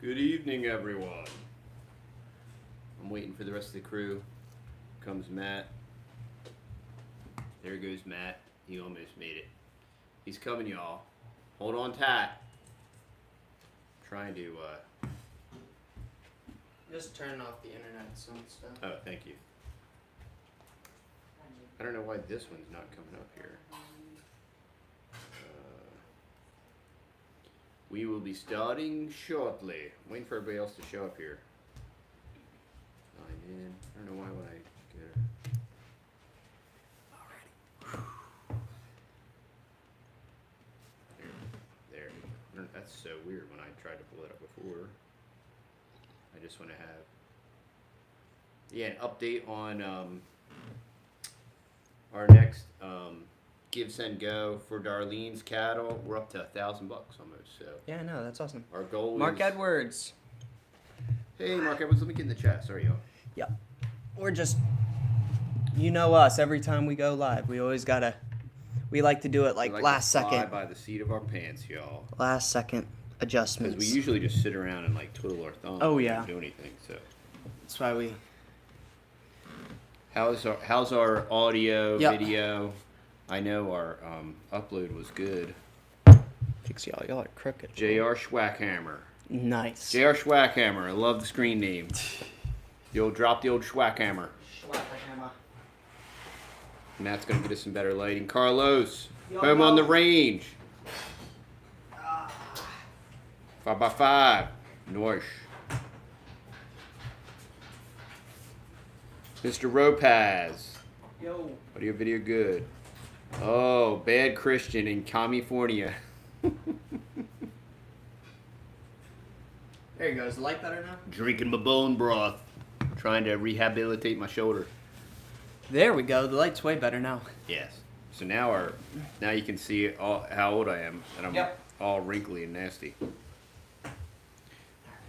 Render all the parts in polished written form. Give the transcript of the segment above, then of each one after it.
Good evening, everyone. I'm waiting for the rest of the crew. Comes Matt. There goes Matt. He almost made it. He's coming, y'all. Hold on tight. Trying to, Just turn off the internet and stuff. Oh, thank you. I don't know why this one's not coming up here. We will be starting shortly. I'm waiting for everybody else to show up here. Sign in. I don't know why when I get her. There. That's so weird when I tried to pull it up before. I just want to have an update on our next Give, Send, Go for Darlene's cattle. We're up to $1,000 almost. So Yeah, no, that's awesome. our goal Mark is Edwards. Hey, Mark Edwards, let me get in the chat. Sorry, y'all. Yep. We're just, you know us. Every time we go live, we always gotta. We like to do it like last to fly second. by the seat of our pants, y'all. Last second adjustments. Because we usually just sit around and like twiddle our thumbs. Oh, and yeah. don't do anything. So That's why we. how's our audio, Yep. video? I know our upload was good. Fix y'all are crooked. J.R. Schwackhammer. Nice. J.R. Schwackhammer. I love the screen name. The old Schwackhammer. Matt's gonna get us some better lighting. Carlos, home on the range. 5x5. Nice. Mr. Ropaz. Yo. Audio video good. Oh, bad Christian in California. There you go. Is the light better now? Drinking my bone broth. Trying to rehabilitate my shoulder. There we go. The light's way better now. Yes. So now you can see how old I am, and I'm Yep. all wrinkly and nasty.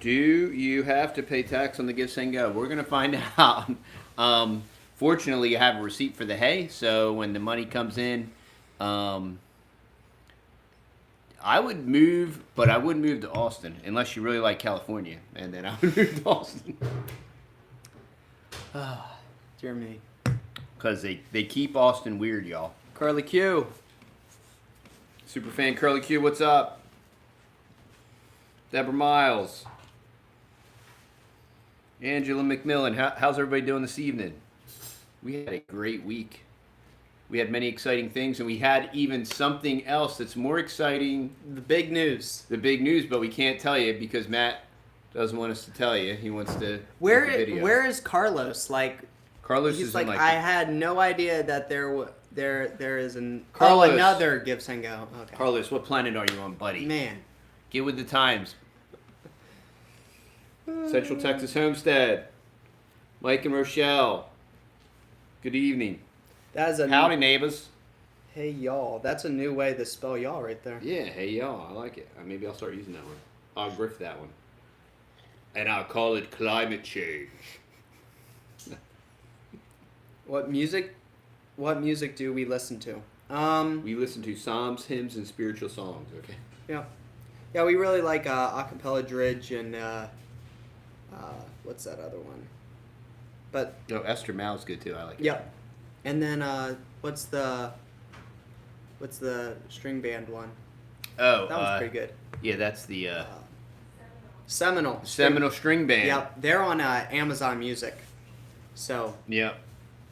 Do you have to pay tax on the Give, Send, Go? We're gonna find out. Fortunately, I have a receipt for the hay, so when the money comes in, I would move, but I wouldn't move to Austin unless you really like California, and then I would move to Austin. Ah, dear me. Because they keep Austin weird, y'all. Curly Q. Superfan Curly Q, what's up? Deborah Miles. Angela McMillan, how's everybody doing this evening? We had a great week. We had many exciting things, and we had even something else that's more exciting. The big news. The big news, but we can't tell you because Matt doesn't want us to tell you. He wants to Where make a video. where is Carlos? Like, Carlos he's is like, in like I had no idea that there is Carlos. another Give, Send, Go. Okay. Carlos, what planet are you on, buddy? Man. Get with the times. Central Texas Homestead. Mike and Rochelle. Good evening. That is a Howdy, neighbors. Hey y'all. That's a new way to spell y'all right there. Yeah, hey y'all. I like it. Maybe I'll start using that one. I'll riff that one. And I'll call it climate change. What music do we listen to? We listen to psalms, hymns, and spiritual songs, okay? Yeah. Yeah, we really like Acapella Dridge and what's that other one? But No, Esther Mal's good too. I like it. yep. And then what's the string band one? Oh, That one's pretty good. Yeah, that's the Seminole. Seminole String Band. Yep, they're on Amazon Music, so Yep.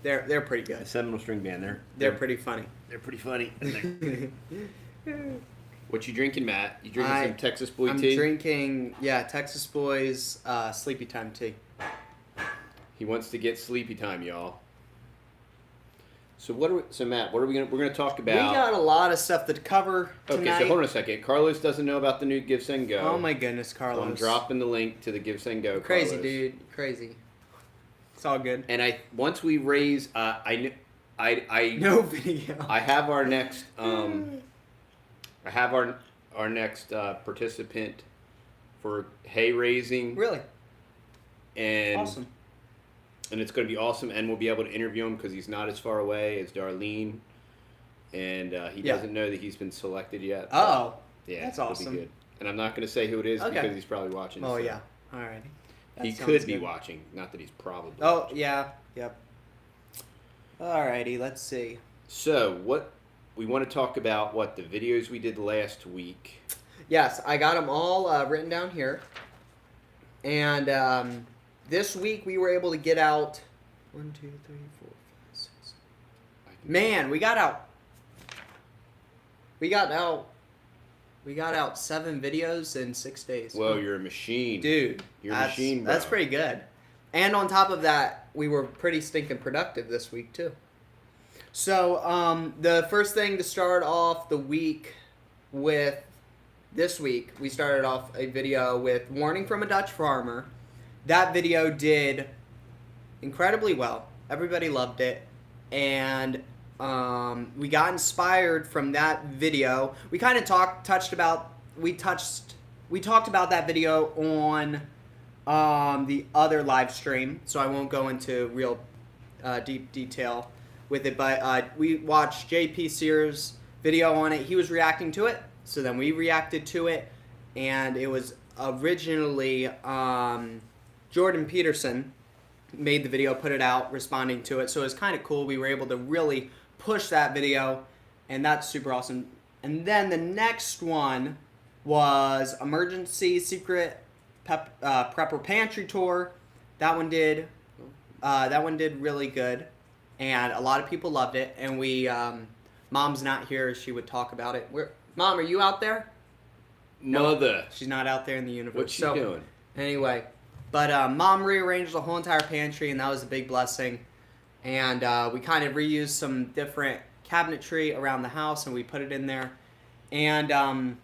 they're pretty The good. Seminole String Band. They're pretty funny. They're pretty funny. What you drinking, Matt? You drinking some Texas Boy I'm tea? drinking Texas Boys Sleepy Time tea. He wants to get sleepy time, y'all. So Matt, what are we're gonna talk about? We got a lot of stuff to cover tonight. Okay, so hold on a second. Carlos doesn't know about the new Give, Send, Go. Oh my goodness, So Carlos! I'm dropping the link to the Give, Send, Go. Crazy, Carlos. dude, crazy. It's all good. And once we raise, I No video. I have our next our next participant for hay raising. Really And awesome. And it's going to be awesome, and we'll be able to interview him because he's not as far away as Darlene, and he doesn't know that he's been selected yet. Oh, Yeah, that's it'll awesome. Be good. and I'm not going to say who it is Okay. because he's probably watching. Oh so. yeah. Alrighty. He could be watching, not that he's probably. Oh watching. yeah. Yep. Alrighty. Let's see. So what we want to talk about? What the videos we did last week? Yes, I got them all written down here. And this week we were able to get out 1, 2, 3, 4, 5, 6. Man, we got out 7 videos in 6 days. Well, you're a machine, dude. You're a machine, bro. That's pretty good. And on top of that, we were pretty stinking productive this week too. So the first thing to start off the week with. This week, we started off a video with Warning from a Dutch Farmer. That video did incredibly well. Everybody loved it. And we got inspired from that video. We kind of talked about that video on the other live stream. So I won't go into real deep detail with it. But we watched JP Sears' video on it. He was reacting to it. So then we reacted to it, and it was originally Jordan Peterson made the video, put it out, responding to it. So it was kind of cool. We were able to really push that video, and that's super awesome. And then the next one was Emergency Secret Prepper Pantry Tour. That one did really good, and a lot of people loved it. And we, Mom's not here. She would talk about it. Mom, are you out there? Mother. She's not out there in the universe. What's she doing? Anyway, but Mom rearranged the whole entire pantry, and that was a big blessing. And we kind of reused some different cabinetry around the house, and we put it in there. And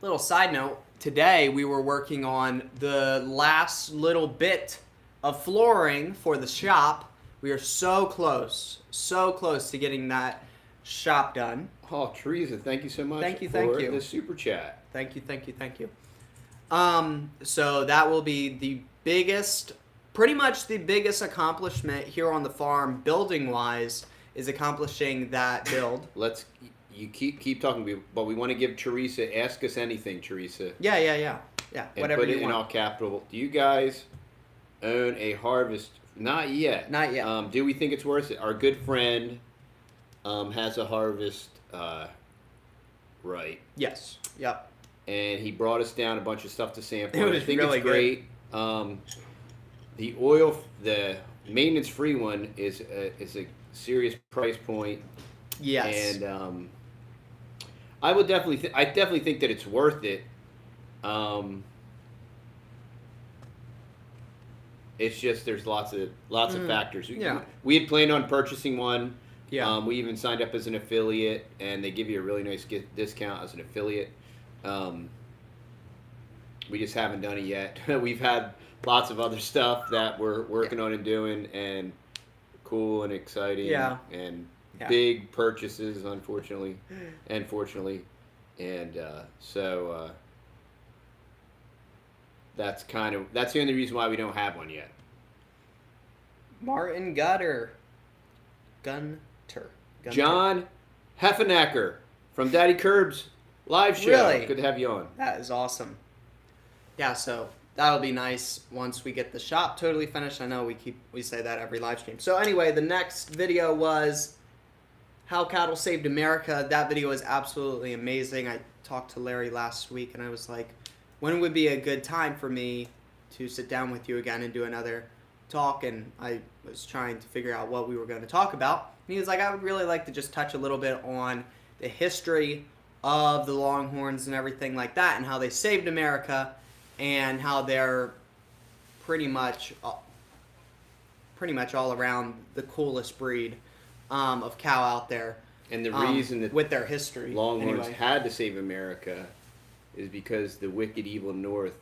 little side note, today we were working on the last little bit of flooring for the shop. We are so close to getting that shop done. Oh, Teresa, thank you so much thank you. the super chat. Thank you. So that will be pretty much the biggest accomplishment here on the farm, building-wise, is accomplishing that build. You keep talking, but we want to give Teresa, ask us anything, Teresa. Yeah. And Whatever put you it in want. all capital. Do you guys own a harvest? Not yet. Do we think it's worth it? Our good friend has a harvest right. Yes. Yep. And he brought us down a bunch of stuff to sample. It was I think really it's great. The maintenance-free one is a serious price point. Yes. And I would definitely think that it's worth it. It's just there's lots of factors. We had planned on purchasing one. Yeah. We even signed up as an affiliate, and they give you a really nice discount as an affiliate. We just haven't done it yet. We've had lots of other stuff that we're working on and doing, and cool and exciting. Yeah. And big purchases, unfortunately, and fortunately, and so that's the only reason why we don't have one yet. Martin Gunter. John Heffenacker from Daddy Curb's live show. Really? Good to have you on. That is awesome. Yeah, so that'll be nice once we get the shop totally finished. I know we say that every live stream. So anyway, the next video was How Cattle Saved America. That video is absolutely amazing. I talked to Larry last week, and I was like, when would be a good time for me to sit down with you again and do another talk? And I was trying to figure out what we were going to talk about. And he was like, I would really like to just touch a little bit on the history of the Longhorns and everything like that, and how they saved America, and how they're pretty much all around the coolest breed of cow out there. And the reason that with their history, Longhorns had to save America is because the wicked, evil North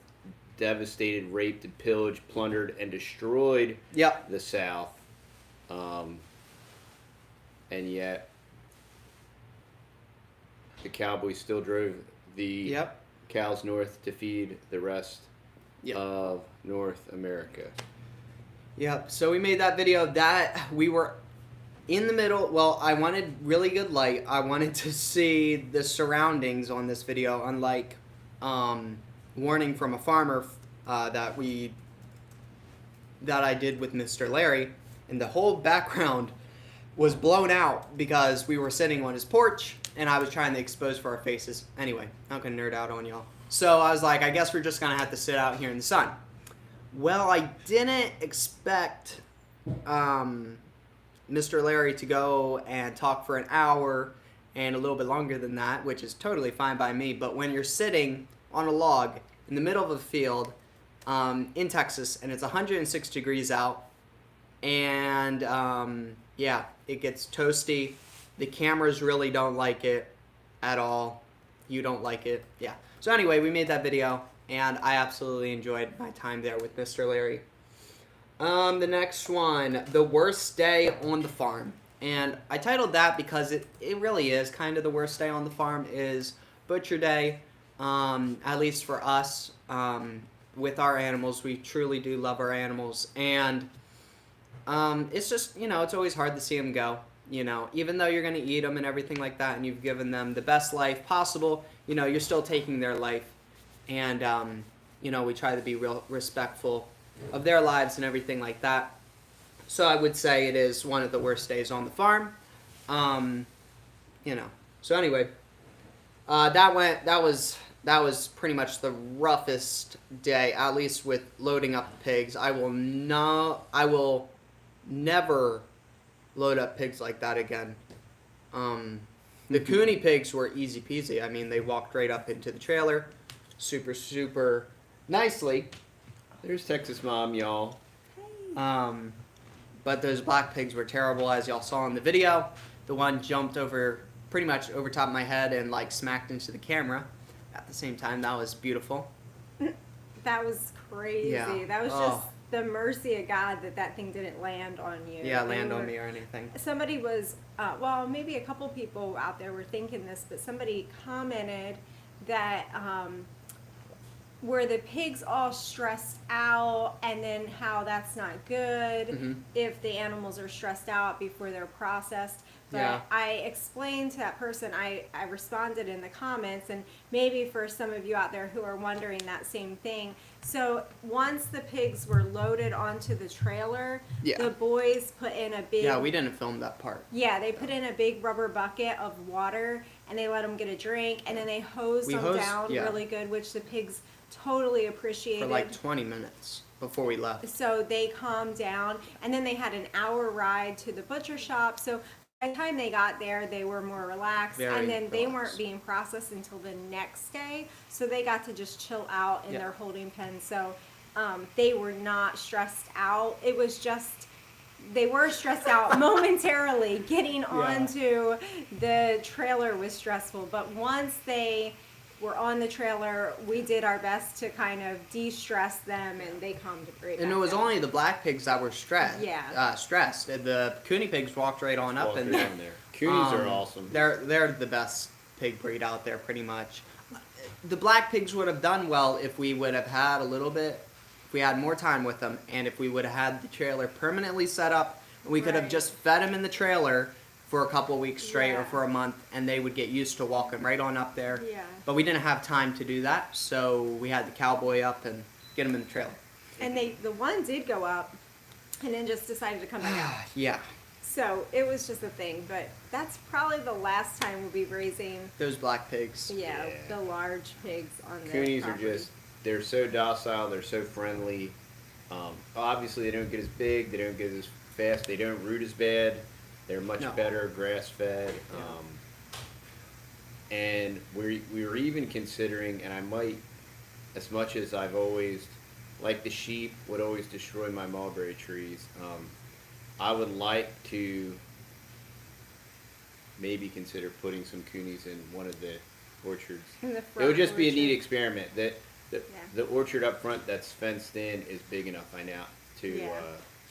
devastated, raped, and pillaged, plundered, and destroyed the South. And yet, the Cowboys still drove the cows north to feed the rest of North America. Yep. So we made that video. That we were in the middle. Well, I wanted really good light. I wanted to see the surroundings on this video, unlike warning from a farmer that I did with Mr. Larry, and the whole background was blown out because we were sitting on his porch and I was trying to expose for our faces. Anyway, I'm gonna nerd out on y'all. So I was like, I guess we're just gonna have to sit out here in the sun. Well, I didn't expect Mr. Larry to go and talk for an hour and a little bit longer than that, which is totally fine by me. But when you're sitting on a log in the middle of a field in Texas and it's 106 degrees out, and yeah, it gets toasty. The cameras really don't like it at all. You don't like it. Yeah. So anyway, we made that video, and I absolutely enjoyed my time there with Mr. Larry. The next one, the worst day on the farm. And I titled that because it really is kind of the worst day on the farm is butcher day, at least for us. With our animals, we truly do love our animals. And it's just, it's always hard to see them go. Even though you're going to eat them and everything like that, and you've given them the best life possible, you're still taking their life. And, we try to be real respectful of their lives and everything like that. So I would say it is one of the worst days on the farm. So anyway, that was pretty much the roughest day, at least with loading up the pigs. I will never load up pigs like that again. The Cooney pigs were easy peasy. I mean, they walked right up into the trailer, super, super nicely. There's Texas Mom, y'all. But those black pigs were terrible, as y'all saw in the video. The one jumped pretty much over top of my head and smacked into the camera at the same time. That was beautiful. That was crazy. Yeah. That was just the mercy of God that thing didn't land on you. Yeah, land on me or anything. Somebody was, maybe a couple people out there were thinking this, but somebody commented that were the pigs all stressed out, and then how that's not good if the animals are stressed out before they're processed. But Yeah. I explained to that person, I responded in the comments, and maybe for some of you out there who are wondering that same thing. So once the pigs were loaded onto the trailer, Yeah. the boys put in a big... Yeah, we didn't film that part. Yeah, they put in a big rubber bucket of water, and they let them get a drink, and then they hosed them down really good, which the pigs totally appreciated. For 20 minutes before we left. So they calmed down, and then they had an hour ride to the butcher shop. So by the time they got there, they were more relaxed, Very and then they relaxed. weren't being processed until the next day. So they got to just chill out in their holding pen. So they were not stressed out. It was just, they were stressed out momentarily. Getting onto the trailer was stressful, but once they were on the trailer, we did our best to kind of de-stress them, and they calmed right And back it was down. only the black pigs that were stressed. Yeah. Stressed. The Cooney pigs walked right on up in there. Down there. Coonies are awesome. They're the best pig breed out there, pretty much. The black pigs would have done well if we would have had if we had more time with them, and if we would have had the trailer permanently set up, and we could have Right. just fed them in the trailer for a couple weeks straight or Yeah. for a month, and they would get used to walking right on up there. Yeah. But we didn't have time to do that, so we had the cowboy up and get them in the trailer. And the one did go up, and then just decided to come back out. Yeah, So it was just a thing, but that's probably the last time we'll be raising, those black pigs. Yeah. the large pigs on the Coonies are property. they're so docile, they're so friendly. Obviously, they don't get as big, they don't get as fast, they don't root as bad. They're much No. better grass fed. And we were even considering, and I might, as much as I've always, like the sheep would always destroy my mulberry trees, I would like to maybe consider putting some coonies in one of the orchards. In the It front would just be a neat orchard. experiment. The orchard up front that's fenced in is big enough by now to Yeah.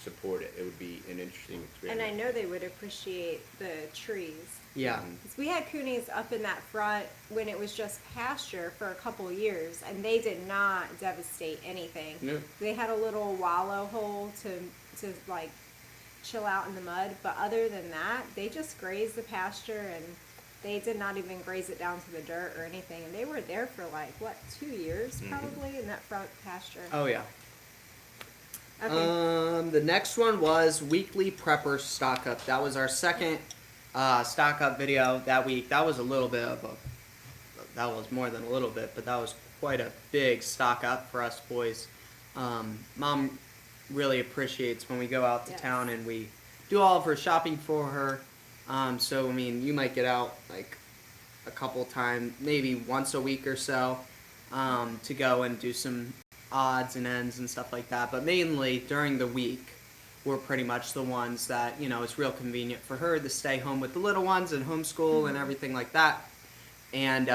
support it. It would be an interesting And experiment. I know they would appreciate the trees. Yeah. 'Cause we had coonies up in that front when it was just pasture for a couple years, and they did not devastate anything. No. They had a little wallow hole to chill out in the mud, but other than that, they just grazed the pasture, and They did not even graze it down to the dirt or anything, and they were there for like, what, 2 years probably in that front pasture. Oh, yeah. Okay. The next one was weekly prepper stock up. That was our second stock up video that week. That was a little bit of that was more than a little bit, but that was quite a big stock up for us boys. Mom really appreciates when we go out to town and we do all of her shopping for her. So, I mean, you might get out like a couple times, maybe once a week or so, to go and do some odds and ends and stuff like that. But mainly during the week, we're pretty much the ones that, you know, it's real convenient for her to stay home with the little ones and homeschool and everything like that. And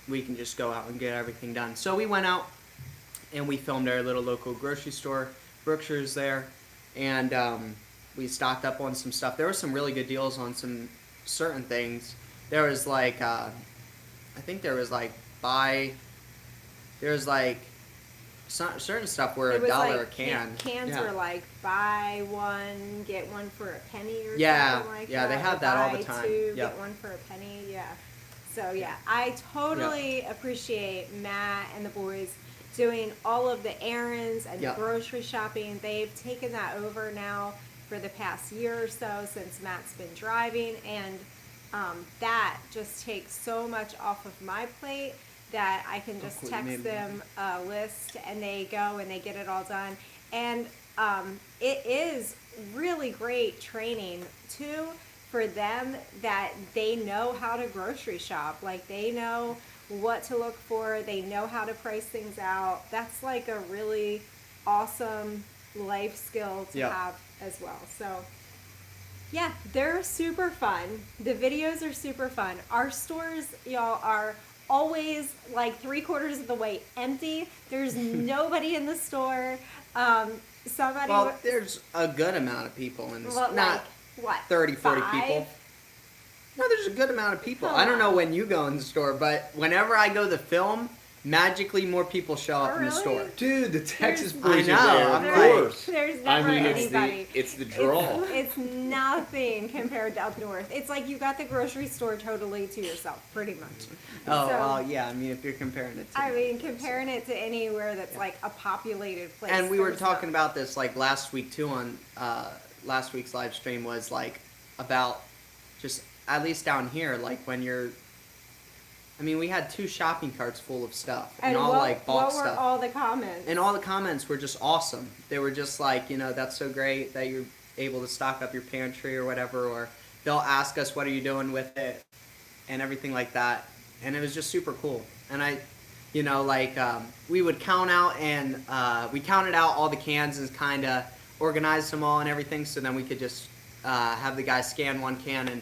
we can just go out and get everything done. So we went out and we filmed our little local grocery store, Brookshire's there, and we stocked up on some stuff. There were some really good deals on some certain things. There was like, I think there was like certain stuff were It was $1 like a can. Cans Yeah. were like buy one, get one for a penny or Yeah, something like yeah, that. they have or that all buy the time. two, Yep. get one for a penny, yeah. So yeah, I totally appreciate Matt and the boys doing all of the errands and Yep. the grocery shopping. They've taken that over now for the past year or so since Matt's been driving, and that just takes so much off of my plate that I can just cool. text Maybe. them a list and they go and they get it all done. And it is really great training too for them that they know how to grocery shop. Like they know what to look for. They know how to price things out. That's like a really awesome life skill to Yeah. have as well. So yeah, they're super fun. The videos are super fun. Our stores, y'all, are always like 3/4 of the way empty. There's nobody in the store. Somebody. Well, there's a good amount of people in this. Well, Not like, what? 30, 40 5? people. No, there's a good amount of people. Come I don't know on. when you go in the store, but whenever I go to film, magically more people show up in the Really? store. Dude, the Texas There's- boys I are know, there, I'm of like- course. There's I never mean, anybody. it's the draw. It's nothing compared to up north. It's like you got the grocery store totally to yourself, pretty much. Oh, So, well, yeah. I mean, if you're comparing it to. I mean, comparing it to anywhere that's like a populated place. And we were there's talking no- about this like last week too on last week's live stream was like about just at least down here like when you're. I mean, we had 2 shopping carts full of stuff and all like bought what were stuff. all the comments? And all the comments were just awesome. They were just like, you know, that's so great that you're able to stock up your pantry or whatever, or they'll ask us, what are you doing with it? And everything like that. And it was just super cool. And I, you know, like, we would count out and we counted out all the cans and kind of organized them all and everything. So then we could just have the guy scan one can and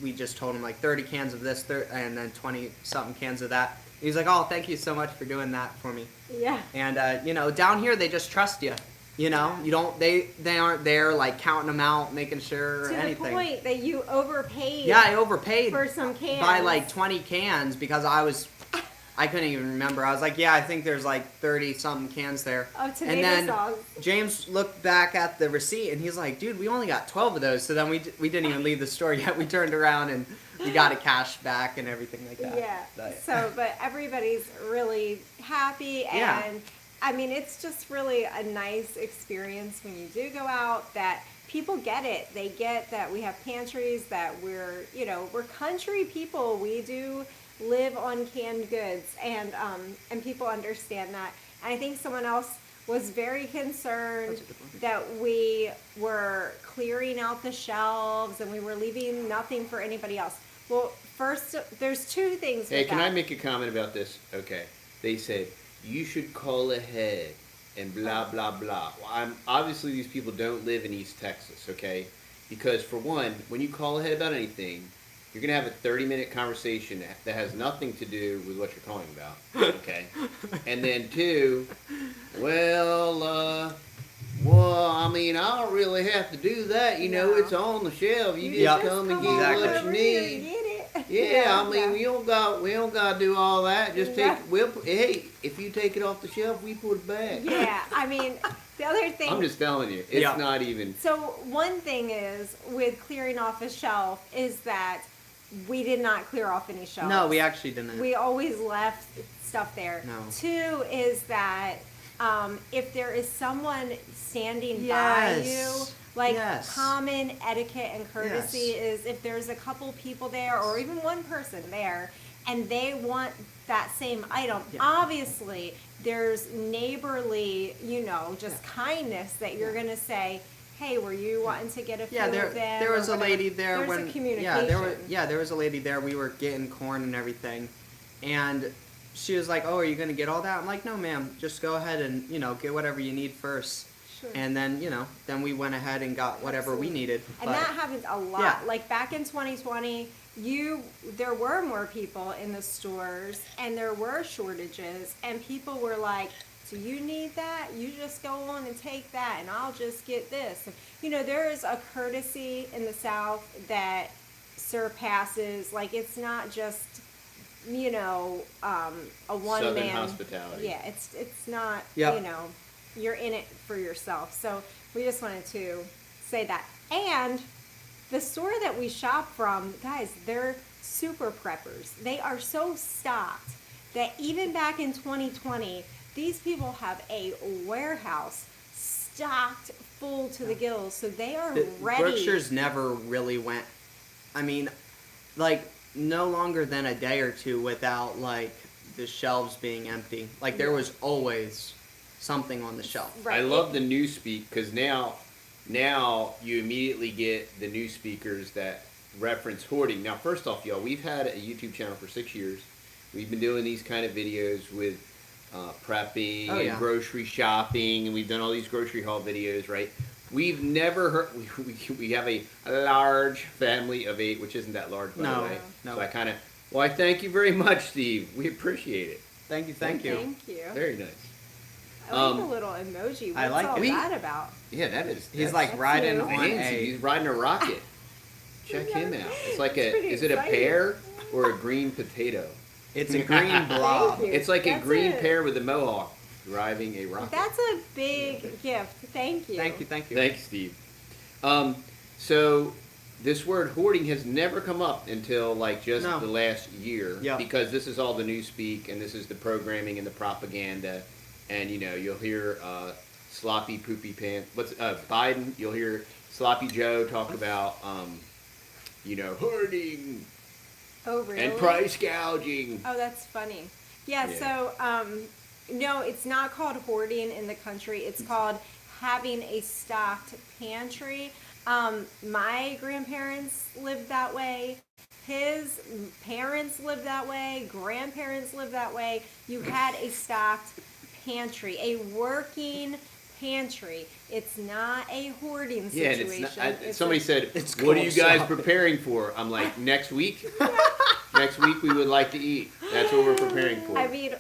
we just told him like 30 cans of this and then 20 something cans of that. He's like, oh, thank you so much for doing that for me. Yeah. And you know, down here they just trust you. You know, you don't. They aren't there like counting them out, making sure or To anything. the point that you overpaid. Yeah, I overpaid for some cans by like 20 cans because I couldn't even remember. I was like, yeah, I think there's like 30 something cans there. of tomato And then sauce. James looked back at the receipt and he's like, dude, we only got 12 of those. So then we didn't even leave the store yet. We turned around and we got a cash back and everything like that. Yeah. But- But everybody's really happy, and Yeah. I mean, it's just really a nice experience when you do go out. That people get it. They get that we have pantries. That we're country people. We do live on canned goods, and people understand that. And I think someone else was very concerned That's a good one. that we were clearing out the shelves and we were leaving nothing for anybody else. Well, first, there's 2 things. Hey, with can that. I make a comment about this? Okay. They said, you should call ahead and blah, blah, blah. Well, obviously, these people don't live in East Texas, okay? Because, for one, when you call ahead about anything, you're going to have a 30-minute conversation that has nothing to do with what you're calling about, okay? And then, 2, I mean, I don't really have to do that. You know, No. it's on the shelf. You Yep. just come and get Exactly. what you need. Get it. Yeah, I mean, we don't got to do all that. Just take. Yeah. Hey, if you take it off the shelf, we put it back. Yeah, I mean, the other thing. I'm just telling you, it's Yeah. not even. So one thing is with clearing off a shelf is that we did not clear off any shelves. No, we actually didn't. We always left stuff there. No. 2 is that if there is someone standing Yes. by you, like Yes. common etiquette and courtesy Yes. is if there's a couple people there or even one person there and they want that same item, Yeah. obviously there's neighborly, just kindness that you're going to say, hey, were you wanting to get a few Yeah, of them? there was or a whatever. lady there There's when a communication. there was a lady there. We were getting corn and everything, and she was like, "Oh, are you gonna get all that?" I'm like, "No, ma'am. Just go ahead and get whatever you need first." Sure. And then then we went ahead and got whatever we Absolutely. needed. And But that happens a lot. Yeah. Like back in 2020, there were more people in the stores and there were shortages and people were like, do you need that? You just go on and take that and I'll just get this. There is a courtesy in the South that surpasses, like it's not just, a one Southern man. hospitality. Yeah, it's not, Yep. you're in it for yourself. So we just wanted to say that. And the store that we shop from, guys, they're super preppers. They are so stocked that even back in 2020, these people have a warehouse stocked full to the gills. So they are ready. Brookshire's never really went. I mean, like no longer than a day or two without like the shelves being empty. Like there was always something on the shelf. Right. I love the new speak because now you immediately get the new speakers that reference hoarding. Now, first off, y'all, we've had a YouTube channel for 6 years. We've been doing these kind of videos with prepping and grocery shopping, and we've done all these grocery haul videos, right? We've never heard. We have a large family of 8, which isn't that large, by the way. No. So I thank you very much, Steve. We appreciate it. Thank you. Thank you. Very nice. I like the little emoji. What's I like all it. that about? Yeah, that is. He's that's like riding new. on fancy. a. He's riding a rocket. Check him out. It's like That's pretty is it a exciting. pear or a green potato? It's a green blob. Thank you. It's like a That's green it. pear with a mohawk driving a rocket. That's a big gift. Thank you. Thank you. Thanks, Steve. So this word hoarding has never come up until like just No. the last year, Yeah. because this is all the new speak and this is the programming and the propaganda, and you'll hear sloppy poopy pants. Biden? You'll hear Sloppy Joe talk about hoarding Oh, really? and price gouging. Oh, that's funny. Yeah, Yeah. so, no, it's not called hoarding in the country. It's called having a stocked pantry. My grandparents lived that way. His parents lived that way. Grandparents lived that way. You had a stocked pantry, a working pantry. It's not a hoarding Yeah, and situation. it's not. It's Somebody a- said, It's "What are you called guys shopping." preparing for?" I'm like, "Next week. Next week we would like to eat. That's what we're preparing for." I mean,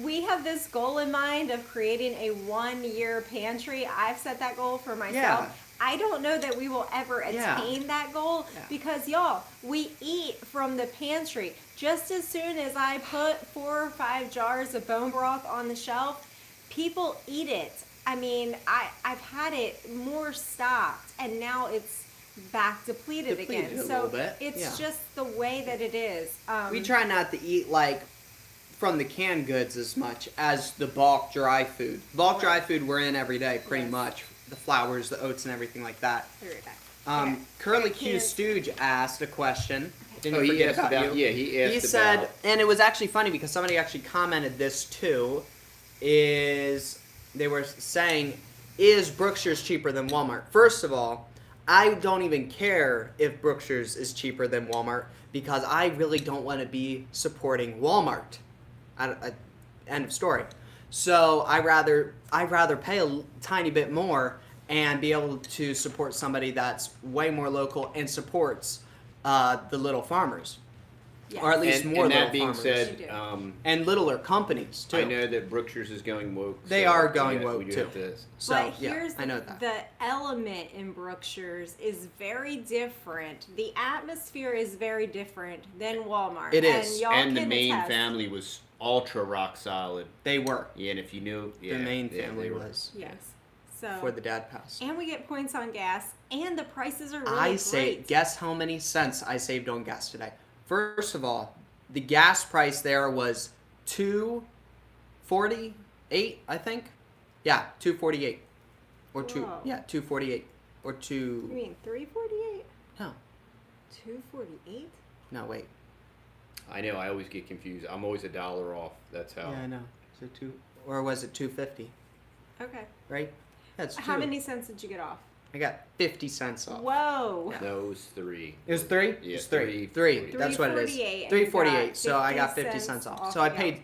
we have this goal in mind of creating a 1-year pantry. I've set that goal for myself. Yeah. I don't know that we will ever Yeah. attain that goal Yeah. because, y'all, we eat from the pantry. Just as soon as I put 4 or 5 jars of bone broth on the shelf, people eat it. I mean, I've had it more stocked, and now it's back depleted Depleted again. a So little bit, it's yeah. just the way that it is. We try not to eat like from the canned goods as much as the bulk dry food. Bulk dry food we're in every day, pretty Yes. much. The flours, the oats, and everything like that. Be right back. Okay. Curly Okay, Q canned- Stooge asked a question. Didn't Oh, he forget asked about about. you. Yeah, he asked He about. said, and it was actually funny because somebody actually commented this too, is they were saying, is Brookshire's cheaper than Walmart? First of all, I don't even care if Brookshire's is cheaper than Walmart because I really don't want to be supporting Walmart. End of story. So I rather pay a tiny bit more and be able to support somebody that's way more local and supports the little farmers. Yes. Or at least more and little that being farmers. said, You do. And littler companies too. I know that Brookshire's is going woke. They so are going we woke, do too. have to- So But yeah, here's I know that. the element in Brookshire's is very different. The atmosphere is very different than Walmart. It is. And, y'all And the can main attest. family was ultra rock solid. They were. Yeah, and if you knew, The yeah, main yeah, family they were. was Yes. So before the dad passed. and we get points on gas, and the prices are really I great. guess how many cents I saved on gas today? First of all, the gas price there was $2.48, I think. Yeah, $2.48, or Whoa. 2.48, or You two. mean 348? No, 248? no, wait. I know. I always get confused. I'm always $1 off. That's how. Yeah, I know. Is it two, or was it 2.50? Okay. Right? That's How two. many cents did you get off? I got 50 cents off. Whoa. No, it was 3. It was 3? Yeah, It's 3. 3. 3. That's what it is. 3.48, 3.48. and So I got 50 50 cents off. off So I the paid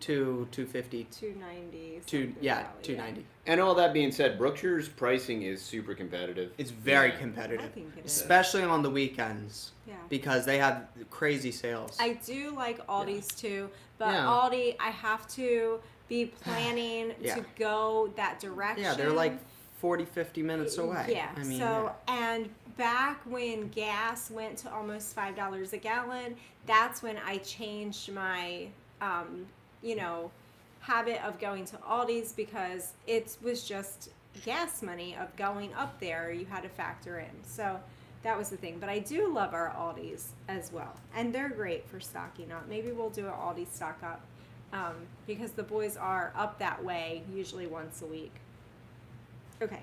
$2.50. 290. $2.90. And all that being said, Brookshire's pricing is super competitive. It's very Yeah. competitive, I think it is. especially on the weekends Yeah. because they have crazy sales. I do like Aldi's too, but Yeah. Aldi, I have to be planning Yeah. to go that direction. Yeah, they're like 40, 50 minutes away. Yeah. I mean, And back when gas went to almost $5 a gallon, that's when I changed my, habit of going to Aldi's because it was just gas money of going up there. You had to factor in. So that was the thing. But I do love our Aldi's as well, and they're great for stocking up. Maybe we'll do an Aldi stock up because the boys are up that way usually once a week. Okay.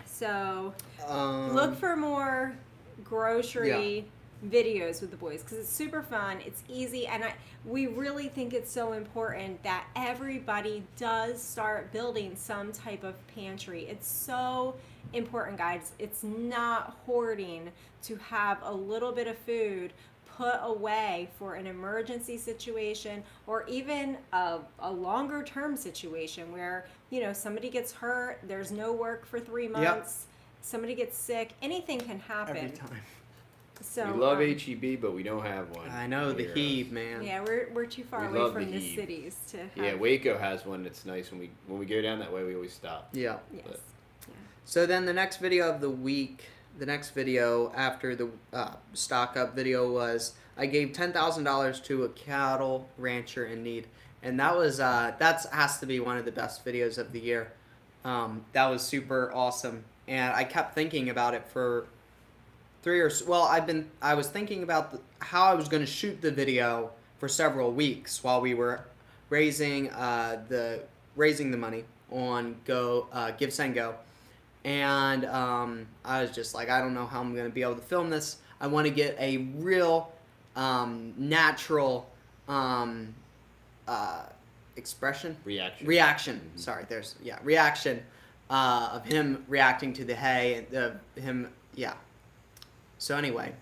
So look for more grocery videos with the boys because it's super fun. It's easy, and we really think it's so important that everybody does start building some type of pantry. It's so important, guys. It's not hoarding to have a little bit of food put away for an emergency situation or even a longer term situation where somebody gets hurt, there's no work for 3 months, somebody gets sick, anything can happen every time. So We love HEB, but we don't have one. I know, the near heave, us. man. yeah, we're too far We away love from the the heat. cities to have. Yeah, Waco has one that's nice. When we go down that way, we always stop. Yeah. Yes. But- So then the next video of the week, the next video after the stock up video was I gave $10,000 to a cattle rancher in need, and that was has to be one of the best videos of the year. That was super awesome, and I kept thinking about it for I was thinking about how I was going to shoot the video for several weeks while we were raising the money on Give Send Go. And I was just like, I don't know how I'm going to be able to film this. I want to get a real natural expression. Reaction. Reaction. Sorry, reaction of him reacting to the hay and him. So anyway,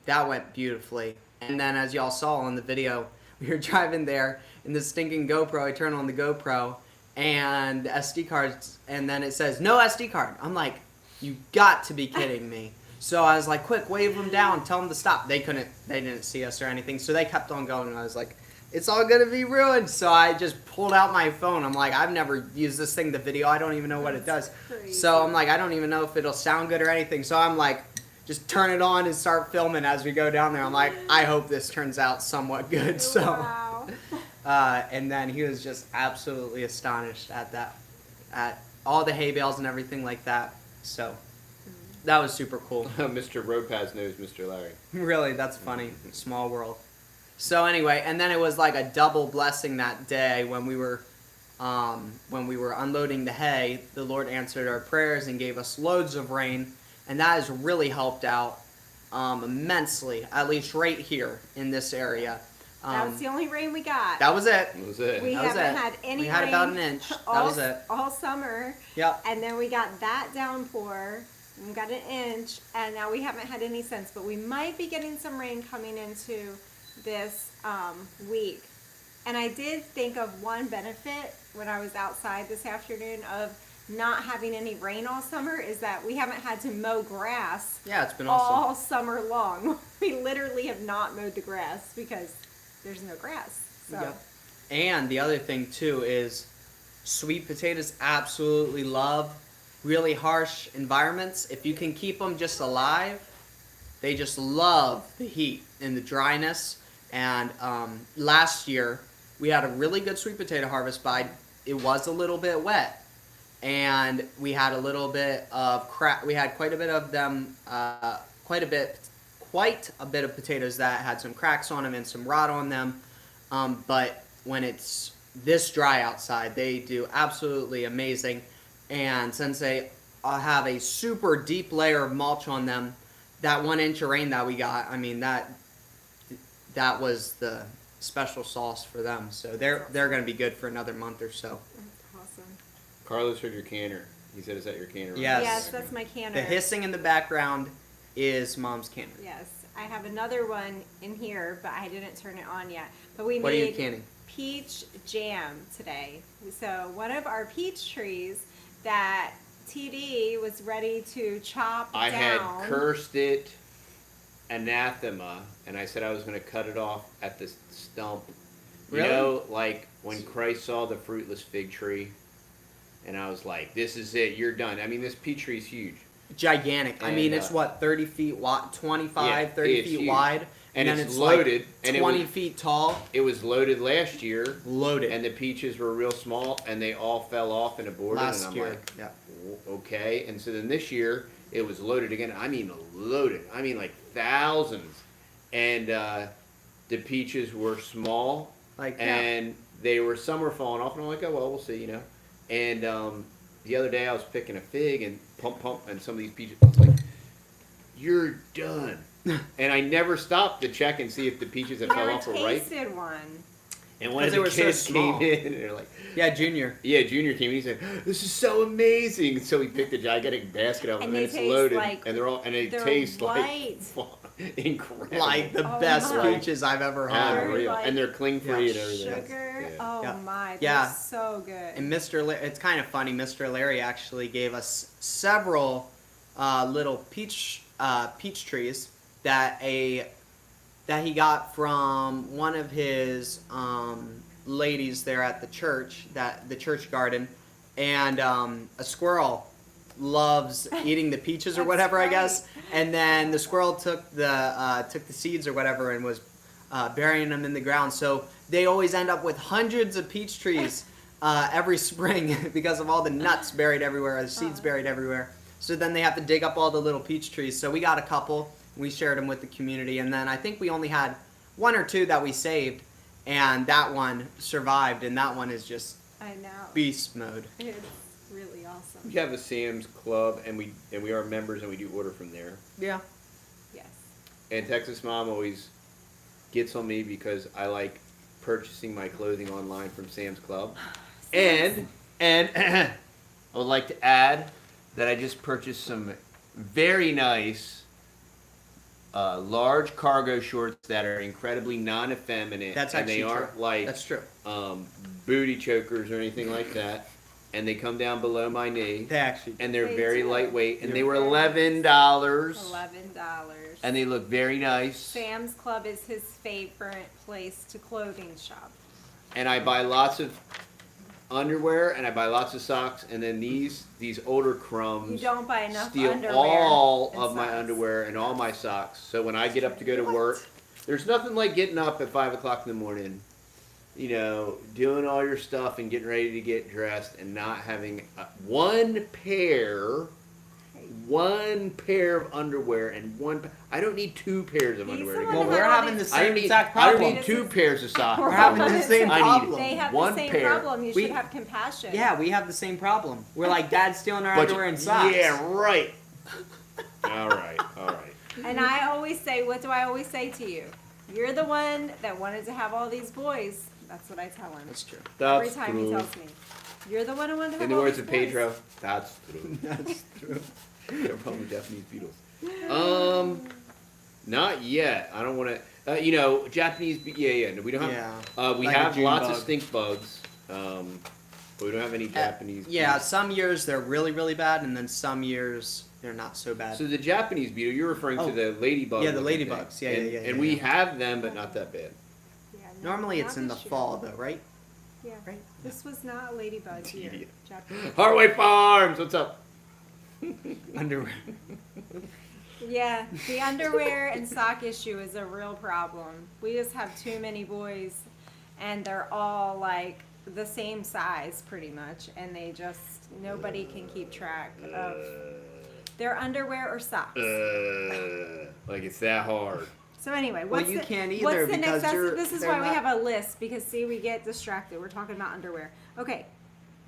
that went beautifully. And then as y'all saw in the video, we were driving there in the stinking GoPro. I turn on the GoPro and the SD cards, and then it says no SD card. I'm like, you got to be kidding me. So I was like, quick, wave them down, tell them to stop. They didn't see us or anything, so they kept on going, and I was like, it's all gonna be ruined. So I just pulled out my phone. I'm like, I've never used this thing to video. I don't even know what it does. Crazy. So I'm like, I don't even know if it'll sound good or anything. So I'm like, just turn it on and start filming as we go down there. I'm like, I hope this turns out somewhat good. So, Wow. and then he was just absolutely astonished at all the hay bales and everything like that. So that was super cool. Mr. Ropaz knows Mr. Larry. Really, that's funny. Small world. So anyway, and then it was like a double blessing that day when we were unloading the hay. The Lord answered our prayers and gave us loads of rain, and that has really helped out immensely. At least right here in this area. That was the only rain we got. That was it. That was it. We That was haven't it. had any We had rain about an inch. That was it. all summer. Yep. And then we got that downpour. And we got an inch, and now we haven't had any since. But we might be getting some rain coming into this week. And I did think of one benefit when I was outside this afternoon of not having any rain all summer is that we haven't had to mow grass Yeah, it's been awesome. all summer long. We literally have not mowed the grass because there's no grass. So Yep. And the other thing too is sweet potatoes absolutely love really harsh environments. If you can keep them just alive, they just love the heat and the dryness. And last year we had a really good sweet potato harvest, but it was a little bit wet. And we had a little bit of we had quite a bit of them, quite a bit quite a bit of potatoes that had some cracks on them and some rot on them. But when it's this dry outside, they do absolutely amazing. And since they have a super deep layer of mulch on them, that 1 inch of rain that we got, I mean, that was the special sauce for them. So they're going to be good for another month or so. That's awesome. Carlos heard your canner. He said, "Is that your canner?" Yes. Yes, that's my canner. The hissing in the background is Mom's canner. Yes, I have another one in here, but I didn't turn it on yet. But we What are you made canning? peach jam today. So one of our peach trees that TD was ready to chop I down. had cursed it anathema, and I said I was going to cut it off at the stump. Really? You know, like when Christ saw the fruitless fig tree, and I was like, "This is it. You're done." I mean, this peach tree is huge. Gigantic. I And, mean, it's what, 30 feet wide, 25, 30 it's feet huge. wide. And then it's loaded, like and it 20 was- feet tall. It was loaded last year, Loaded. and the peaches were real small, and they all fell off and aborted. Last and I'm year. like, Yeah. okay. And so then this year, it was loaded again. I mean, loaded. I mean, like thousands. And the peaches were small, Like, and some were falling off, and I'm like, oh well, we'll see, you know. And the other day I was picking a fig and pump, and some of these peaches, I was like, "You're done." And I never stopped to check and see if the peaches that fell Never off were ripe. tasted one. And one of Because they the were so kids small. came in, and they're like, yeah, Junior. "Yeah, Junior came in. He said, this is so amazing." So he picked a gigantic basket of them, And and they it's taste loaded, like- and they they're taste white. like incredible. Like the Oh best my. peaches I've ever had. They're Unreal. like And they're cling free Yeah. and everything. Sugar. Yeah. Oh Yeah. my, they're Yeah. so good. And it's kind of funny. Mr. Larry actually gave us several little peach trees that he got from one of his ladies there at the church, the church garden, and a squirrel loves eating the peaches or That's whatever, I right. guess. And then the squirrel took the seeds or whatever and was burying them in the ground. So they always end up with hundreds of peach trees every spring because of all the nuts buried everywhere, the seeds buried everywhere. So then they have to dig up all the little peach trees. So we got a couple. We shared them with the community. And then I think we only had 1 or 2 that we saved. And that one survived. And that one is just I know. beast mode. It's really awesome. We have a Sam's Club, and we are members, and we do order from there. Yeah. Yes. And Texas Mom always gets on me because I like purchasing my clothing online from Sam's Club. And I would like to add that I just purchased some very nice large cargo shorts that are incredibly non-effeminate. That's and actually they aren't true. like That's true. Booty chokers or anything like that. And they come down below my knee. They actually. And they're They very do. lightweight. And They're they were very $11. $11. And they look very nice. Sam's Club is his favorite place to clothing shop. And I buy lots of underwear, and I buy lots of socks, and then these older crumbs You don't buy enough steal underwear all and of my socks. underwear and all my socks. So when I get up to go to work, there's nothing like getting up at 5 o'clock in the morning, you know, doing all your stuff and getting ready to get dressed and not having one pair of underwear and I don't need 2 pairs of He's underwear. the to one go Well, that to we're work. had having the these- I don't same need, exact I don't problem. need 2 pairs of socks. We're having the same I need problem. They have one the same pair. problem. You We- should have compassion. Yeah, we have the same problem. We're like dad stealing our But underwear and socks. Yeah, right. All right. And I always say, what do I always say to you? You're the one that wanted to have all these boys. That's what I tell him. That's true. Every That's time he true. tells me. You're the one who wanted to have In the all words these of boys. Pedro, that's true. That's true. They're probably Japanese beetles. Not yet. I don't want to. You know, Japanese. Yeah. We don't have. Yeah. We Like a have June lots bug. of stink bugs. But we don't have any Japanese. Yeah, beetles. some years they're really, really bad, and then some years they're not so bad. So the Japanese beetle, you're referring Oh. to the ladybug. Yeah, the looking ladybugs. thing. Yeah, and, yeah, And yeah, we yeah. have them, but not that bad. Yeah, no, Normally not it's in the this year. fall, though, right? Yeah. Right. This was not ladybug year. Idiot. Japanese. Harway Farms, what's up? Underwear. Yeah, the underwear and sock issue is a real problem. We just have too many boys, and they're all like the same size pretty much, and they just nobody can keep track of Their underwear or socks. Like it's that hard. So anyway, Well, what's you the, can't either what's the because next? they're- This is they're why we not- have a list, because see, we get distracted. We're talking about underwear. Okay,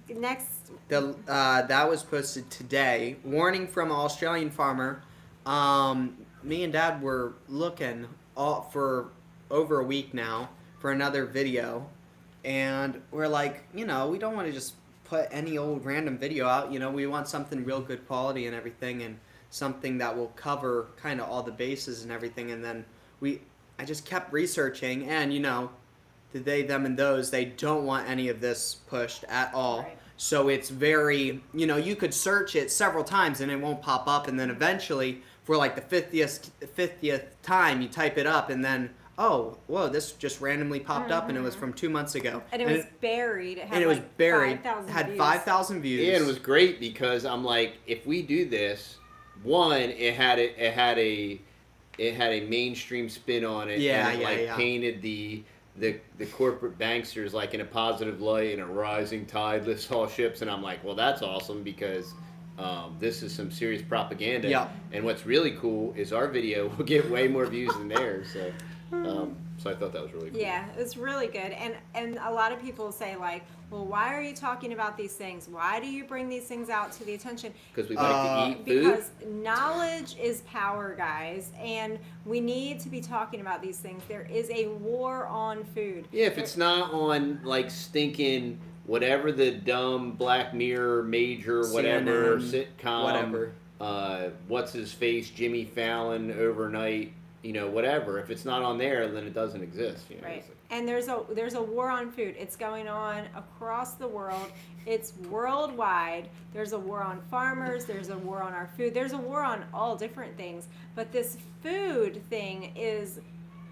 next. That was posted today. Warning from an Australian farmer. Me and Dad were looking for over a week now for another video, and we're like, we don't want to just put any old random video out. We want something real good quality and everything, and something that will cover kind of all the bases and everything. And then I just kept researching, and the they, them, and those, they don't want any of this pushed at all. Right. So it's very, you could search it several times and it won't pop up, and then eventually, for like the 50th time, you type it up, and then, oh, whoa, this just randomly popped up, and it was from 2 months ago. And it was buried. It had and it was like buried. 5,000 Had views. 5,000 views. Yeah, and it was great because I'm like, if we do this, one, it had a mainstream spin on it. Yeah, and it yeah. painted the corporate banksters like in a positive light, and a rising tide lifts all ships, and I'm like, well, that's awesome because this is some serious propaganda. Yeah. And what's really cool is our video will get way more views than theirs. So I thought that was really cool. Yeah, it was really good. And a lot of people say like, well, why are you talking about these things? Why do you bring these things out to the attention? Because we like to eat food. Because knowledge is power, guys, and we need to be talking about these things. There is a war on food. Yeah, if it's not on like stinking whatever the dumb Black Mirror major whatever CNN, sitcom, whatever. What's his face, Jimmy Fallon overnight, whatever. If it's not on there, then it doesn't exist. Right. And there's a war on food. It's going on across the world. It's worldwide. There's a war on farmers. There's a war on our food. There's a war on all different things. But this food thing is,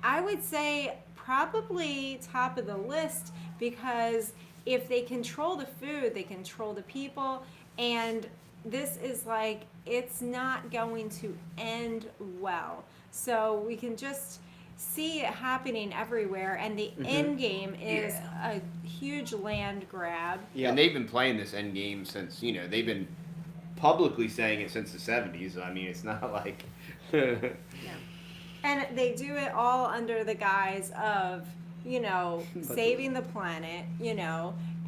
I would say, probably top of the list, because if they control the food, they control the people. And this is like, it's not going to end well. So we can just see it happening everywhere, and the end game is a huge land grab. Yeah. And they've been playing this end game since, they've been publicly saying it since the 70s. I mean, it's not like... Yeah. And they do it all under the guise of, saving the planet,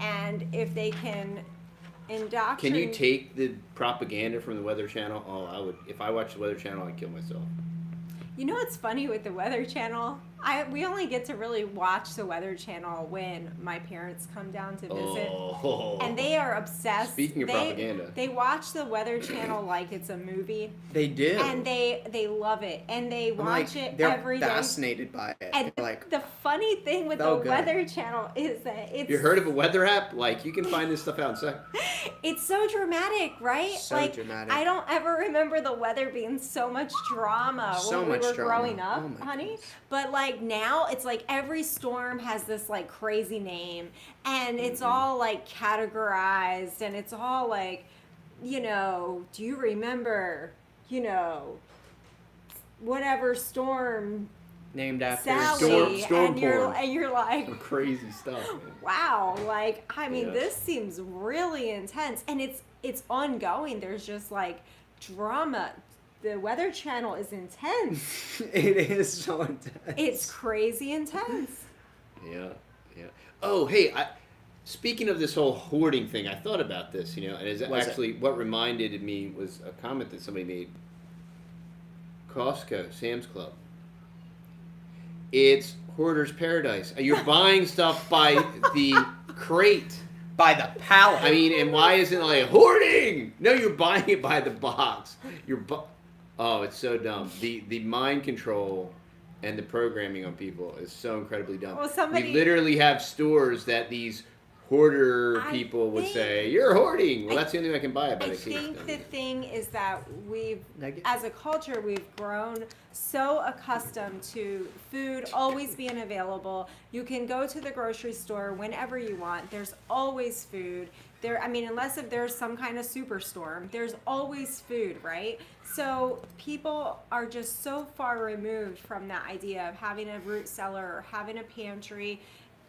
and if they can indoctrinate... Can you take the propaganda from the Weather Channel? Oh, I would. If I watched the Weather Channel, I'd kill myself. You know what's funny with the Weather Channel? We only get to really watch the Weather Channel when my parents come down to visit. Oh. And they are obsessed. Speaking of propaganda. They watch the Weather Channel like it's a movie. They do. And they love it. And they watch it they're every day. fascinated by it. And They're like, the funny thing with so the good. Weather Channel is that it's... You heard of a weather app? Like, you can find this stuff out in seconds. It's so dramatic, right? So like, dramatic. I don't ever remember the weather being so much drama So when we much were drama. growing up, Oh my honey. goodness. But like now, it's like every storm has this like crazy name, and it's all like categorized, and it's all like, do you remember, whatever storm, named after Sally, Storm and you're porn. like, Some crazy stuff, man. wow, like, I mean, Yeah. this seems really intense, and it's ongoing. There's just like drama. The Weather Channel is intense. It is so intense. It's crazy intense. Yeah. Oh, hey, speaking of this whole hoarding thing, I thought about this, and it's What's it? actually what reminded me was a comment that somebody made. Costco, Sam's Club. It's hoarder's paradise. You're buying stuff by the crate. By the pallet. I mean, and why isn't it like hoarding? No, you're buying it by the box. Oh, it's so dumb. The mind control and the programming on people is so incredibly dumb. Well, We literally have stores that these hoarder I people would think- say, "You're hoarding." Well, I- that's the only way I can buy it. But I I can't. think the thing is that Nugget? as a culture, we've grown so accustomed to food always being available. You can go to the grocery store whenever you want. There's always food. Unless if there's some kind of superstorm, there's always food, right? So people are just so far removed from that idea of having a root cellar or having a pantry.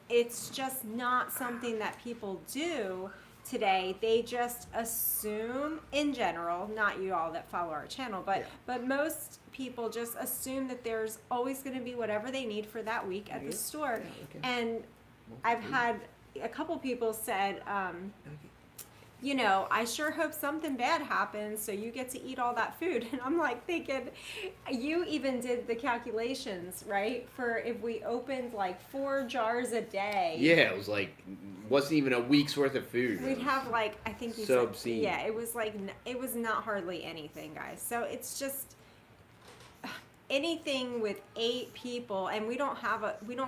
It's just not something that people do today, they just assume, in general, not you all that follow our channel, but most people just assume that there's always going to be whatever they need for that week at the store. And I've had a couple people said, you know, I sure hope something bad happens so you get to eat all that food. And I'm like thinking, you even did the calculations, right? For if we opened like 4 jars a day. Yeah, it was like, wasn't even a week's worth of food. We'd have like, I think you so said, obscene. yeah, it was like, it was not hardly anything, guys. So it's just anything with 8 people, and we don't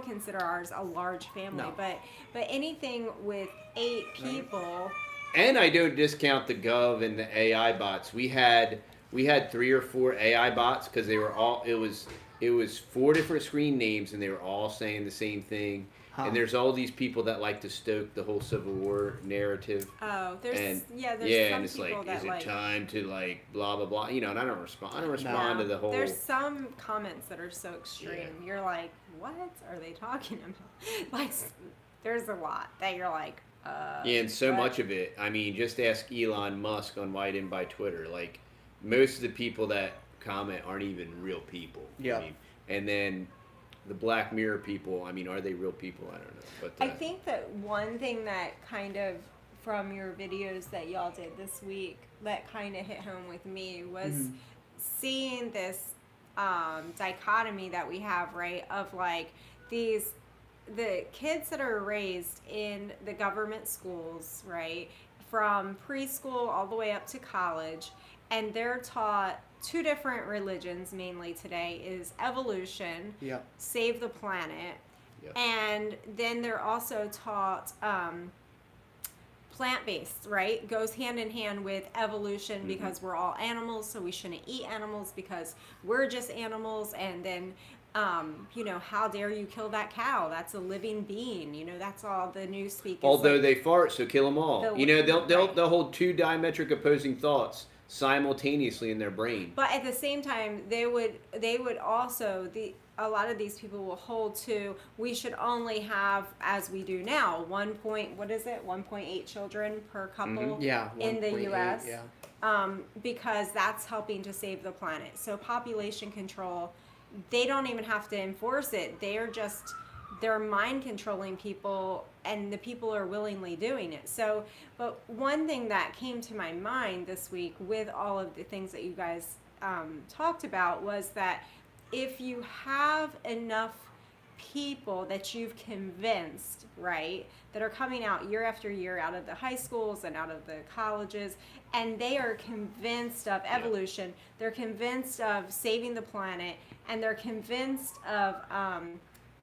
consider ours a large family, No. but anything with 8 people. And I don't discount the Gov and the AI bots. We had 3 or 4 AI bots because they were all, it was 4 different screen names and they were all saying the same thing. And there's all these people that like to stoke the whole Civil War narrative. Oh, there's and, some and it's people like, that is it like, time to like blah blah blah? You know, and I don't respond to the whole. There's some comments that are so extreme. Yeah. You're like, what are they talking about? Like, there's a lot that you're like. Yeah, and so what? much of it. I mean, just ask Elon Musk on why he didn't buy Twitter. Like, most of the people that comment aren't even real people. Yeah. I mean, and then the Black Mirror people, I mean, are they real people? I don't know. But I think that one thing that kind of, from your videos that y'all did this week, that kind of hit home with me was seeing this dichotomy that we have, right, of like the kids that are raised in the government schools, right, from preschool all the way up to college, and they're taught 2 different religions mainly today is evolution, save the planet, and then they're also taught plant-based, right? Goes hand in hand with evolution because we're all animals, so we shouldn't eat animals because we're just animals, and then you know, how dare you kill that cow? That's a living being. You know, that's all the news speak. Although like, they fart, so kill them all. You know, they'll hold 2 diametric opposing thoughts simultaneously in their brain. But at the same time, they would also a lot of these people will hold to we should only have, as we do now, 1.8 children per couple in the U.S. Because that's helping to save the planet. So population control. They don't even have to enforce it. They're mind controlling people, and the people are willingly doing it. So, but one thing that came to my mind this week with all of the things that you guys talked about was that if you have enough people that you've convinced, right, that are coming out year after year out of the high schools and out of the colleges, and they are convinced of evolution, they're convinced of saving the planet, and they're convinced of,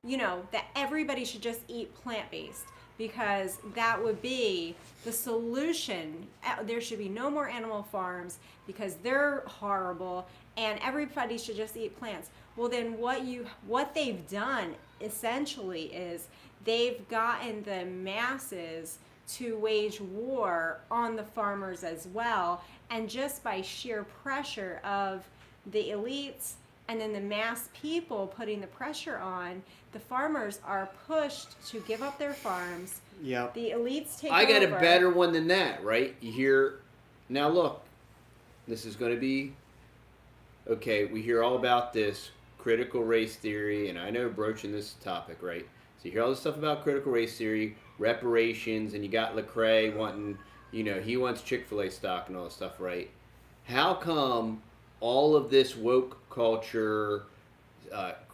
you know, that everybody should just eat plant-based because that would be the solution. There should be no more animal farms because they're horrible, and everybody should just eat plants. Well, then what they've done essentially is they've gotten the masses to wage war on the farmers as well, and just by sheer pressure of the elites and then the mass people putting the pressure on, the farmers are pushed to give up their farms. Yep. The elites take over. I got a better one than that, right? You hear, now look, this is going to be, okay, we hear all about this critical race theory, and I know broaching this topic, right? So you hear all this stuff about critical race theory, reparations, and you got Lecrae wanting, you know, he wants Chick-fil-A stock and all this stuff, right? How come all of this woke culture,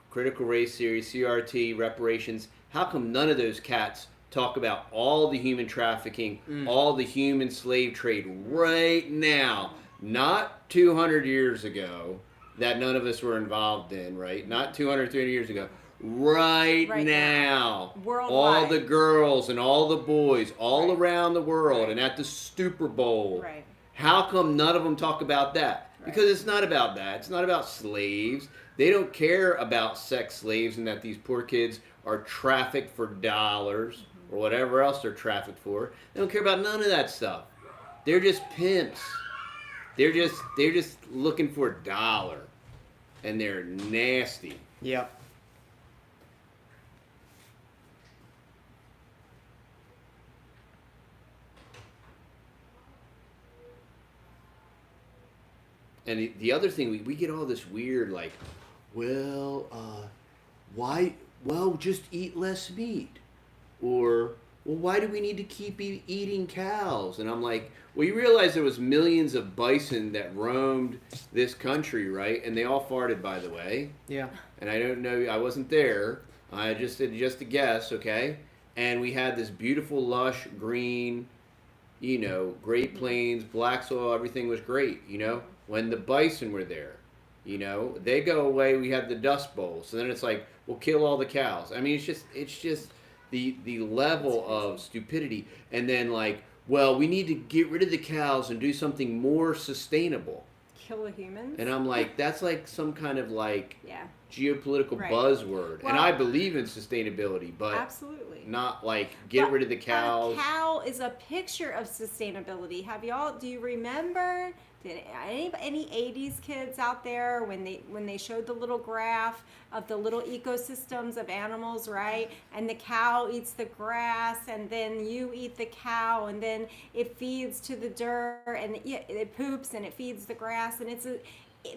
critical race theory, CRT, reparations, how come none of those cats talk about all the human trafficking, all the human slave trade right now, not 200 years ago, that none of us were involved in, right? Not 200, 300 years ago. Right now. Worldwide. All the girls and all the boys all around the world and at the Super Bowl. Right. How come none of them talk about that? Because it's not about that. It's not about slaves. They don't care about sex slaves and that these poor kids are trafficked for dollars or whatever else they're trafficked for. They don't care about none of that stuff. They're just pimps. They're just looking for a dollar, and they're nasty. Yep. And the other thing, we get all this weird, like, well, why? Well, just eat less meat. Or, well, why do we need to keep eating cows? And I'm like, well, you realize there was millions of bison that roamed this country, right? And they all farted, by the way. Yeah. And I don't know, I wasn't there. I just did just a guess, okay? And we had this beautiful, lush, green, Great Plains, black soil, everything was great, when the bison were there. They go away, we have the Dust Bowl. So then it's like, we'll kill all the cows. I mean, it's just the level of stupidity. And then like, well, we need to get rid of the cows and do something more sustainable. Kill the humans? And I'm like, that's like some kind of like yeah. geopolitical Right. buzzword. Well, and I believe in sustainability, but absolutely. not like get rid of the cows. A cow is a picture of sustainability. Do you remember, did any 80s kids out there when they showed the little graph of the little ecosystems of animals, right? And the cow eats the grass, and then you eat the cow, and then it feeds to the dirt, and it poops and it feeds the grass, and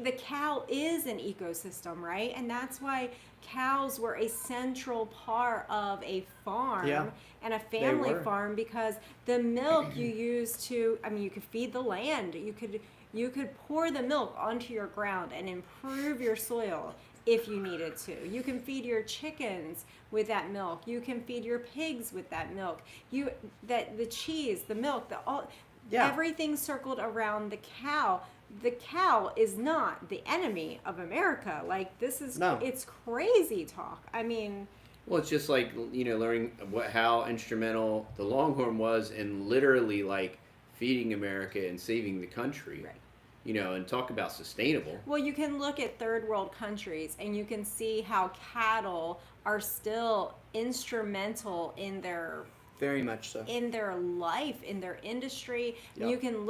the cow is an ecosystem, right? And that's why cows were a central part of a farm and a family farm, because the milk you use you could feed the land. You could pour the milk onto your ground and improve your soil if you needed to. You can feed your chickens with that milk. You can feed your pigs with that milk. The cheese, the milk, everything circled around the cow. The cow is not the enemy of America. Like, it's crazy talk. I mean, well, it's just like, learning how instrumental the Longhorn was in literally like feeding America and saving the country. right. And talk about sustainable. Well, you can look at third world countries and you can see how cattle are still instrumental in their Very much so. in their life, in their industry. Yep. You can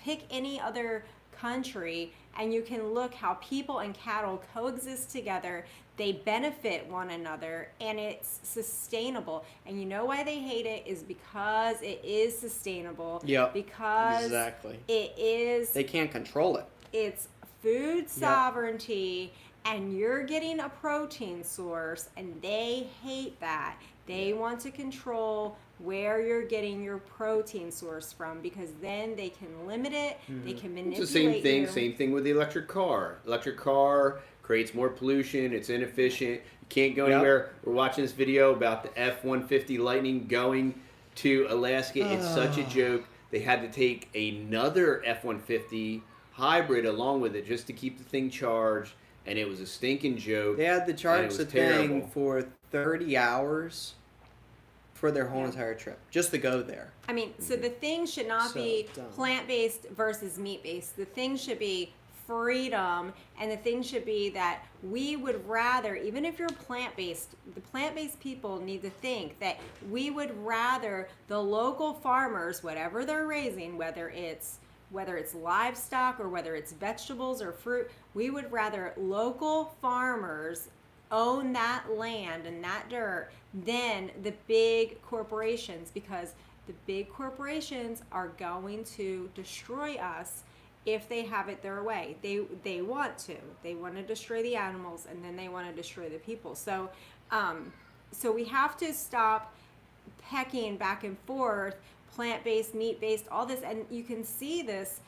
pick any other country and you can look how people and cattle coexist together. They benefit one another and it's sustainable. And you know why they hate it is because it is sustainable. Yep. Because exactly. They can't control it. It's food sovereignty, and you're getting a protein source, and they hate that. They want to control where you're getting your protein source from, because then they can limit it, they can manipulate It's the same thing. you. Same thing with the electric car. Electric car creates more pollution. It's inefficient. You can't go anywhere. We're watching this video about the F-150 Lightning going to Alaska. It's such a joke. They had to take another F-150 hybrid along with it just to keep the thing charged, and it was a stinking joke. They had to charge the terrible. thing for 30 hours for their whole entire trip, just to go there. I mean, so the thing should not be dumb. plant-based versus meat-based. The thing should be freedom, and the thing should be that we would rather, even if you're plant-based, the plant-based people need to think that we would rather the local farmers, whatever they're raising, whether it's livestock or whether it's vegetables or fruit, we would rather local farmers own that land and that dirt than the big corporations, because the big corporations are going to destroy us if they have it their way. They want to destroy the animals, and then they want to destroy the people. So we have to stop pecking back and forth, plant-based, meat-based, all this, and you can see this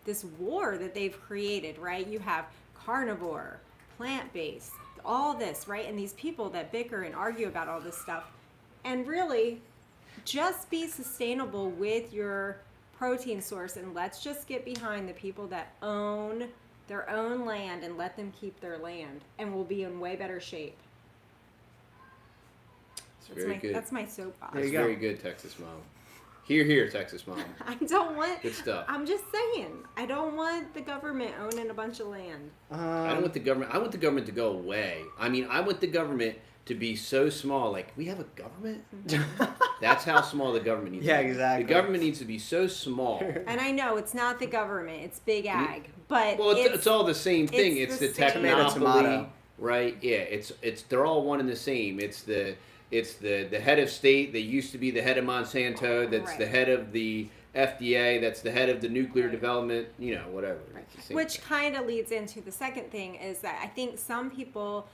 this war that they've created, right? You have carnivore, plant-based, all this, right? And these people that bicker and argue about all this stuff, and really just be sustainable with your protein source, and let's just get behind the people that own their own land and let them keep their land, and we'll be in way better shape. That's my soapbox. That's very good, Texas Mom. Here, Texas Mom. I don't want good stuff. I'm just saying, I don't want the government owning a bunch of land. I don't want the government. I want the government to go away. I mean, I want the government to be so small. Like, we have a government? That's how small the government needs to be. Yeah, exactly. The government needs to be so small. And I know it's not the government, it's big ag. But well, it's all the same thing. It's the same. technopoly, right? Yeah, it's they're all one and the same. It's the head of state that used to be the head of Monsanto, that's Right. the head of the FDA, that's the head of the nuclear Right. development, whatever. It's the same Which thing. kind of leads into the second thing is that I think some people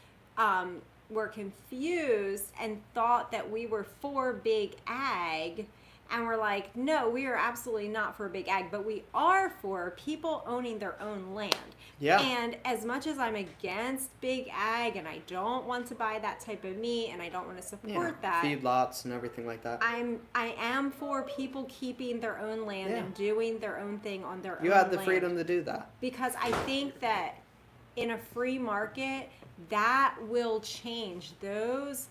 were confused and thought that we were for big ag. And we're like, no, we are absolutely not for big ag, but we are for people owning their own land. Yeah. And as much as I'm against big ag and I don't want to buy that type of meat and I don't want to support that, feedlots and everything like that. I am for people keeping their own land Yeah. and doing their own thing on their own You have the land. freedom to do that. Because I think that in a free market, that will change. Those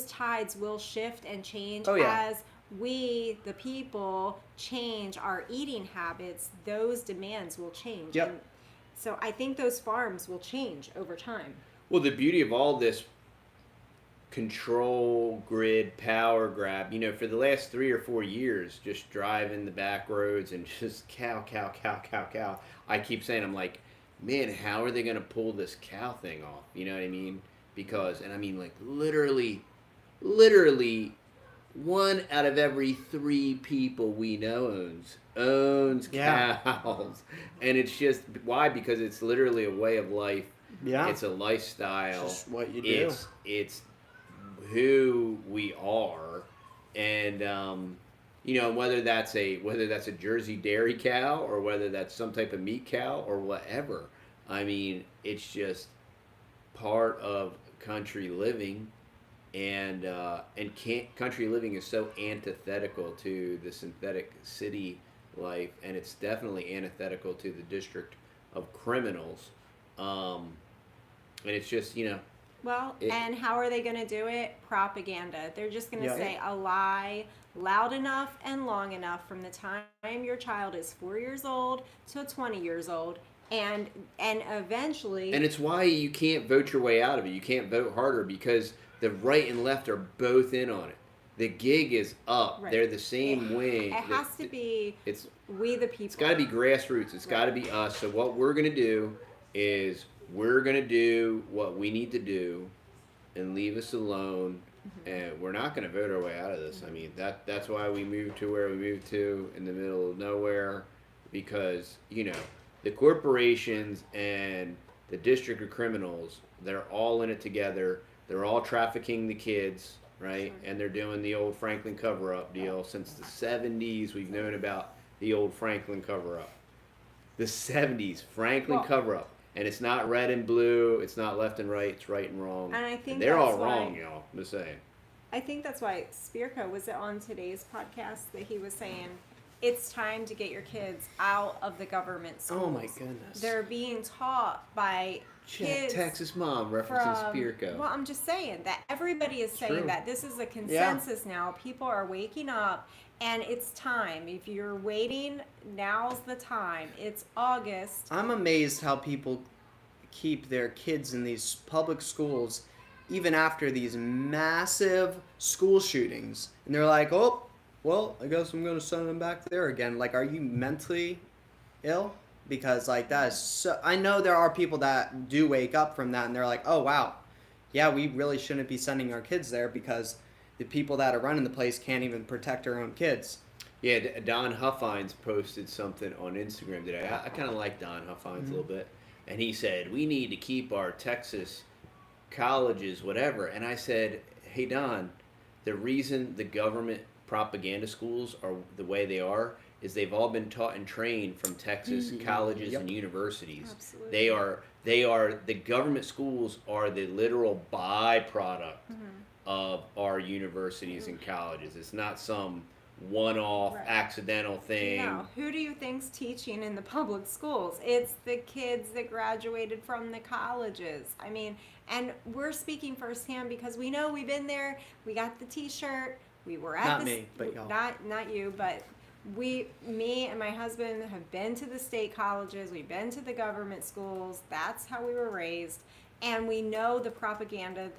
tides will shift and change Oh, yeah. as we, the people, change our eating habits. Those demands will change. Yep. And so I think those farms will change over time. Well, the beauty of all this control grid power grab, for the last 3 or 4 years, just driving the back roads and just cow. I keep saying, I'm like, man, how are they going to pull this cow thing off? You know what I mean? Because, and I mean, like, literally, 1 out of every 3 people we know owns Yeah. cows. And it's just, why? Because it's literally a way of life. Yeah. It's a lifestyle. It's just what you do. It's who we are, and whether that's a Jersey dairy cow or whether that's some type of meat cow or whatever. I mean, it's just part of country living, and country living is so antithetical to the synthetic city life, and it's definitely antithetical to the district of criminals. And it's just, Well, and how are they going to do it? Propaganda. They're just going to Yeah. say a lie loud enough and long enough from the time your child is 4 years old to 20 years old, and eventually. And it's why you can't vote your way out of it. You can't vote harder because the right and left are both in on it. The gig is up. Right. They're the same wing. It has to be It's we the people. It's got to be grassroots. It's got to be us. So what we're going to do is we're going to do what we need to do and leave us alone. And we're not going to vote our way out of this. I mean, that's why we moved to where we moved to in the middle of nowhere, because, the corporations and the district of criminals, they're all in it together. They're all trafficking the kids, right? Sure. And they're doing the old Franklin cover-up deal. Since the 70s, we've known about the old Franklin cover-up. The 70s, Franklin Well- cover-up. And it's not red and blue. It's not left and right. It's right and wrong. And I think they're all that's why- wrong, y'all. I'm just saying. I think that's why Spearco was it on today's podcast that he was saying it's time to get your kids out of the government schools. Oh my goodness. They're being taught by kids. Texas mom referencing from, Spearco. Well, I'm just saying that everybody is saying True. that. This is a consensus now. People are waking up, and it's time. If you're waiting, now's the time. It's August. I'm amazed how people keep their kids in these public schools even after these massive school shootings. And they're like, oh, well, I guess I'm going to send them back there again. Like, are you mentally ill? Because, like, that is so... I know there are people that do wake up from that and they're like, oh, wow. Yeah, we really shouldn't be sending our kids there because the people that are running the place can't even protect their own kids. Yeah, Don Huffines posted something on Instagram today. I kind of like Don Huffines a little bit. And he said, we need to keep our Texas colleges, whatever. And I said, hey, Don, the reason the government propaganda schools are the way they are is they've all been taught and trained from Texas colleges Yep. and universities. Absolutely. They are the government schools are the literal byproduct of our universities and colleges. It's not some one-off Right. accidental thing. No, who do you think's teaching in the public schools? It's the kids that graduated from the colleges. I mean, and we're speaking firsthand because we know we've been there. We got the T-shirt. We were at Not the me, but y'all. Not you, but me and my husband have been to the state colleges. We've been to the government schools. That's how we were raised, and we know the propaganda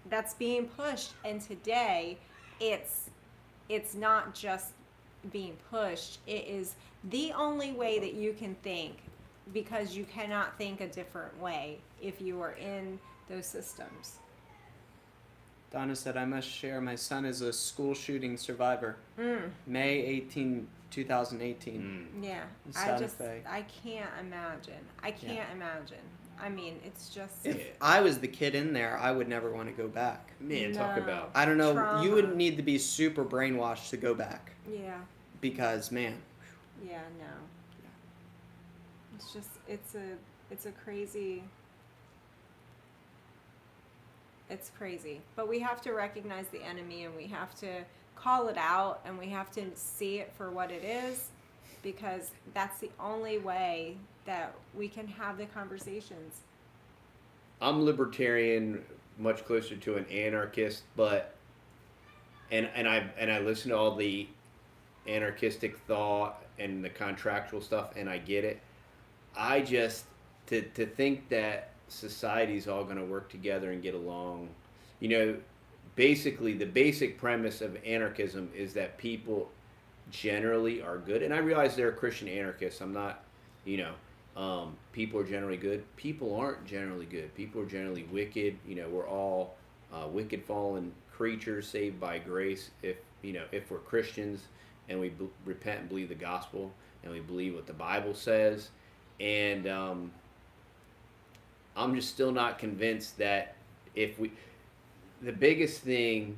that's being pushed. And today, it's not just being pushed. It is the only way that you can think, because you cannot think a different way if you are in those systems. Donna said, I must share, my son is a school shooting survivor. May 18, 2018. Yeah, Santa Fe. I can't imagine. I can't imagine. I mean, it's just. If I was the kid in there, I would never want to go back. Man, talk about. I don't know. Trauma. You would need to be super brainwashed to go back. Yeah. Because, man. Yeah, no. It's just, it's a crazy. It's crazy. But we have to recognize the enemy and we have to call it out and we have to see it for what it is, because that's the only way that we can have the conversations. I'm libertarian, much closer to an anarchist, but and I listen to all the anarchistic thought and the contractual stuff, and I get it. I just to think that society's all going to work together and get along. You know, basically the basic premise of anarchism is that people generally are good, and I realize there are Christian anarchists. I'm not, you know, people are generally good. People aren't generally good. People are generally wicked. You know, we're all wicked, fallen creatures saved by grace. If we're Christians and we repent and believe the gospel and we believe what the Bible says, and I'm just still not convinced that the biggest thing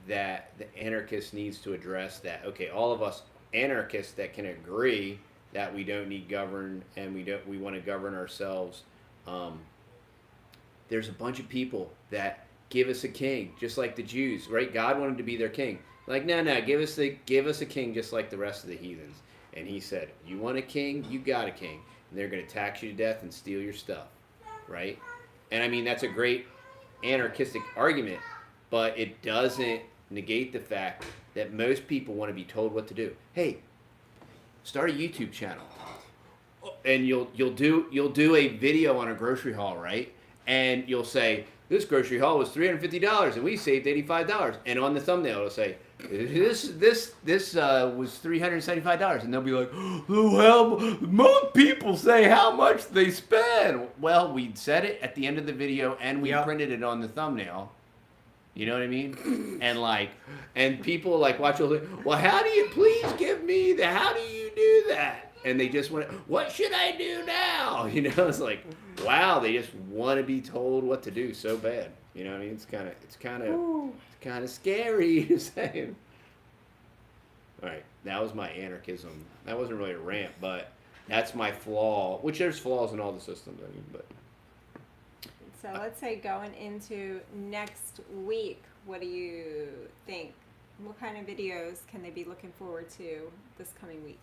that the anarchist needs to address, that okay, all of us anarchists that can agree that we don't need govern and we want to govern ourselves. There's a bunch of people that give us a king, just like the Jews, right? God wanted to be their king. Like, no, give us a king just like the rest of the heathens. And he said, you want a king, you got a king. And they're going to tax you to death and steal your stuff, right? And I mean, that's a great anarchistic argument, but it doesn't negate the fact that most people want to be told what to do. Hey, start a YouTube channel, and you'll do a video on a grocery haul, right? And you'll say, this grocery haul was $350 and we saved $85. And on the thumbnail it'll say, this was $375, and they'll be like, oh, well, most people say how much they spend. Well, we said it at the end of the video and we printed it on the thumbnail. You know what I mean? And people like watch, well, how do you please give me the, how do you do that? And they just want, what should I do now? You know, it's like, wow, they just want to be told what to do so bad. You know what I mean? It's kind of scary to say. All right, that was my anarchism. That wasn't really a rant, but that's my flaw. Which there's flaws in all the systems. I mean, but. So let's say going into next week, what do you think? What kind of videos can they be looking forward to this coming week?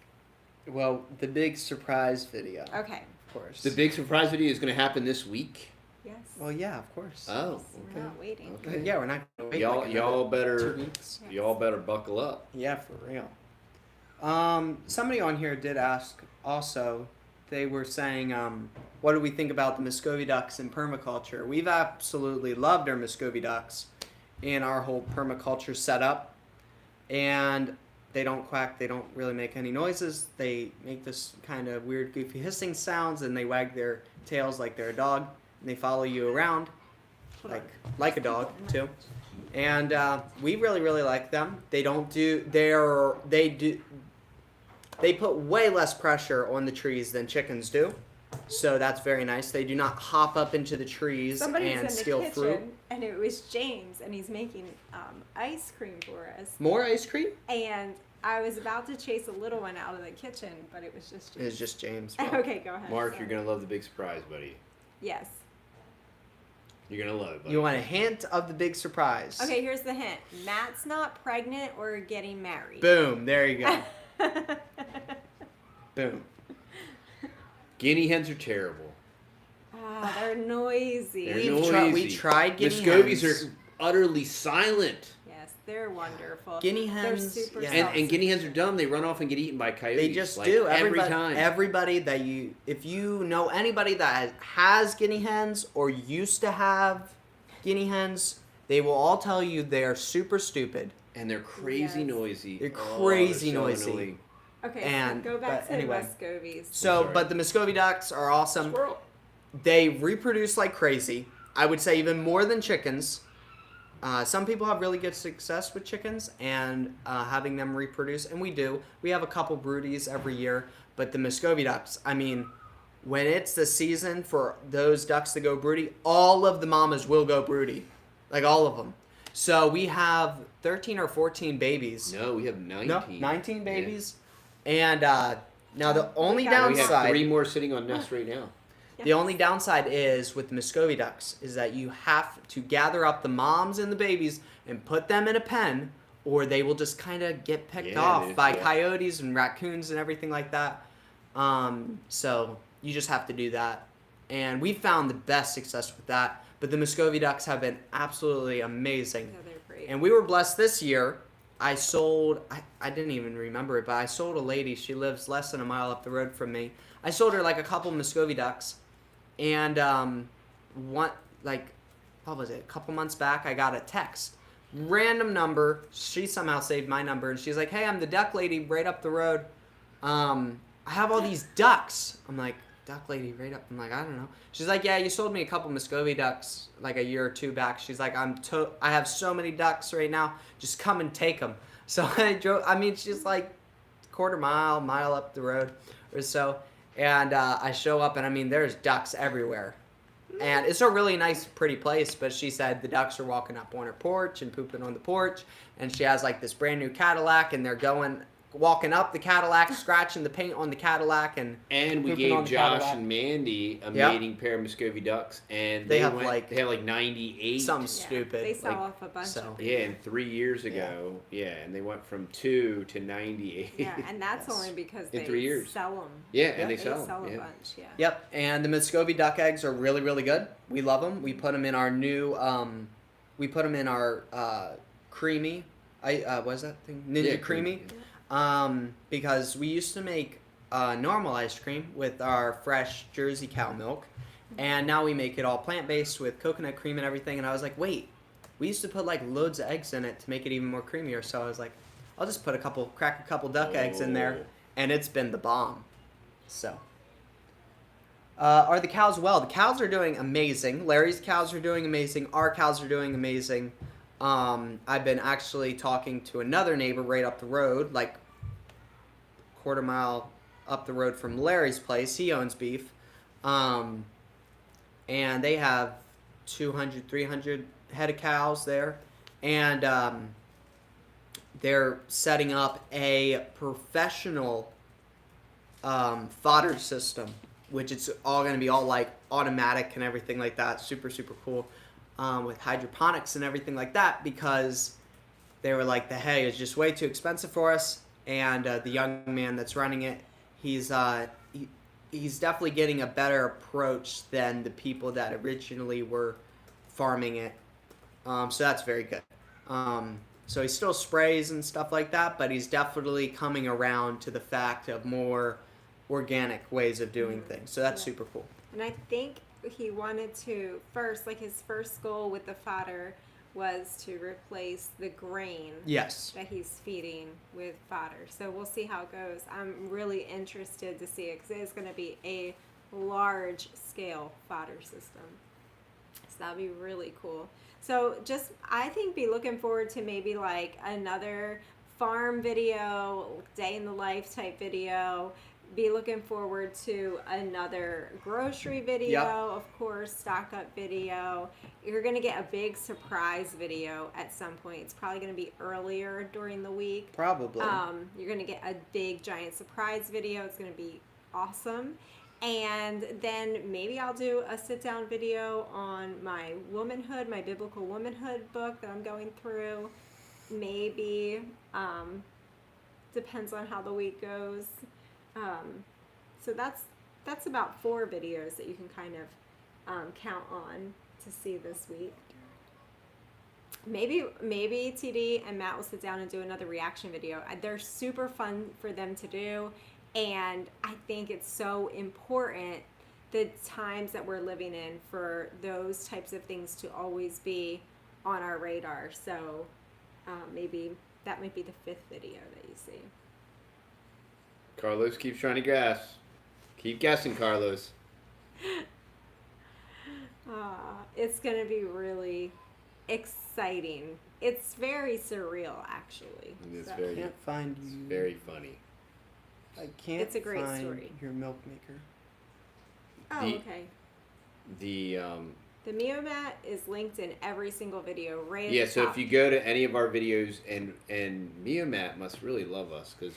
Well, the big surprise video. Okay. Of course. The big surprise video is going to happen this week? Yes. Well, yeah, of course. Oh, We're not waiting. Okay. Yeah, we're not going to wait. Y'all another better 2 weeks. y'all better buckle up. Yeah, for real. Somebody on here did ask also. They were saying, what do we think about the Muscovy ducks in permaculture? We've absolutely loved our Muscovy ducks in our whole permaculture setup. And they don't quack. They don't really make any noises. They make this kind of weird, goofy hissing sounds, and they wag their tails like they're a dog. And they follow you around like a dog, too. And we really, really like them. They don't do... They put way less pressure on the trees than chickens do, so that's very nice. They do not hop up into the trees and steal fruit. Somebody's in the kitchen, and it was James, and he's making ice cream for us. More ice cream? And I was about to chase a little one out of the kitchen, but it was just James. It was just James. Well. Okay, go ahead. Mark, you're going to love the big surprise, buddy. Yes. You're going to love it, buddy. You want a hint of the big surprise? Okay, here's the hint. Matt's not pregnant or getting married. Boom. There you go. Boom. Guinea hens are terrible. They're noisy. They're noisy. We tried guinea Muscovies hens. are utterly silent. Yes, they're wonderful. Guinea hens, They're super yeah. And guinea hens are dumb. They run off and get eaten by coyotes. They just like, do. every time. Everybody that if you know anybody that has guinea hens or used to have guinea hens, they will all tell you they are super stupid. And they're crazy noisy. They're crazy they're so noisy. annoying. Okay, And- so go back but to anyway. the Muscovies. So, but the Muscovy ducks are awesome. Squirrel. They reproduce like crazy. I would say even more than chickens. Some people have really good success with chickens and having them reproduce, and we do. We have a couple broodies every year, but the Muscovy ducks, I mean, when it's the season for those ducks to go broody, all of the mamas will go broody. Like all of them. So we have 13 or 14 babies. No, we have 19. No, 19 babies. Yeah. And now the only We downside... We have 3 more sitting on nests right now. The only downside is with the Muscovy ducks is that you have to gather up the moms and the babies and put them in a pen, or they will just kind of get picked off by coyotes and raccoons and everything like that. So you just have to do that. And we found the best success with that. But the Muscovy ducks have been absolutely amazing. Yeah, they're great. And we were blessed this year. I sold, I didn't even remember it, but I sold a lady. She lives less than a mile up the road from me. I sold her like a couple Muscovy ducks. And what was it? A couple months back, I got a text. Random number. She somehow saved my number. And she's like, hey, I'm the duck lady right up the road. I have all these ducks. I'm like, duck lady right up. I'm like, I don't know. She's like, yeah, you sold me a couple Muscovy ducks like a year or 2 back. She's like, I have so many ducks right now. Just come and take them. So I drove. I mean, she's like mile up the road or so. And I show up, and I mean, there's ducks everywhere. And it's a really nice, pretty place. But she said the ducks are walking up on her porch and pooping on the porch. And she has like this brand new Cadillac, and they're walking up the Cadillac, scratching the paint on the Cadillac, and we gave Josh and Mandy a mating pair of Muscovy ducks, and they have like 98. Something stupid. They sell off a bunch. And 3 years ago, and they went from 2 to 98. Yeah, and that's only because they 3 years. sell them. Yeah, and they sell a them. bunch. Yeah. Yep, and the Muscovy duck eggs are really, really good. We love them. We put them in our new, creamy. What is that thing? Ninja Creamy. Because we used to make normal ice cream with our fresh Jersey cow milk, and now we make it all plant-based with coconut cream and everything. And I was like, wait, we used to put like loads of eggs in it to make it even more creamier. So I was like, I'll just crack a couple duck eggs in there, and it's been the bomb. So, are the cows well? The cows are doing amazing. Larry's cows are doing amazing. Our cows are doing amazing. I've been actually talking to another neighbor right up the road, like quarter mile up the road from Larry's place. He owns beef. And they have 200, 300 head of cows there. And they're setting up a professional fodder system, which it's all going to be all like automatic and everything like that. Super, super cool. With hydroponics and everything like that, because they were like, the hay is just way too expensive for us. And the young man that's running it, he's definitely getting a better approach than the people that originally were farming it. So that's very good. So he still sprays and stuff like that, but he's definitely coming around to the fact of more organic ways of doing things. So that's super cool. And I think he wanted to his first goal with the fodder was to replace the grain that he's feeding with fodder. So we'll see how it goes. I'm really interested to see it because it's going to be a large scale fodder system. So that'll be really cool. So I think be looking forward to maybe like another farm video, day in the life type video. Be looking forward to another grocery video, of course, stock up video. You're going to get a big surprise video at some point. It's probably going to be earlier during the week. Probably. You're going to get a big, giant surprise video. It's going to be awesome. And then maybe I'll do a sit-down video on my womanhood, my biblical womanhood book that I'm going through. Maybe. Depends on how the week goes. So that's about 4 videos that you can kind of count on to see this week. Maybe TD and Matt will sit down and do another reaction video. They're super fun for them to do, and I think it's so important the times that we're living in for those types of things to always be on our radar. So maybe that might be the 5th video that you see. Carlos keeps trying to guess. Keep guessing, Carlos. It's going to be really exciting. It's very surreal, actually. It's So, very, Can't find it's you. very funny. I can't It's a great find story. your milk maker. Oh, The- okay. The The Meomat is linked in every single video, right? yeah. At the So top. if you go to any of our videos, and Mia Matt must really love us because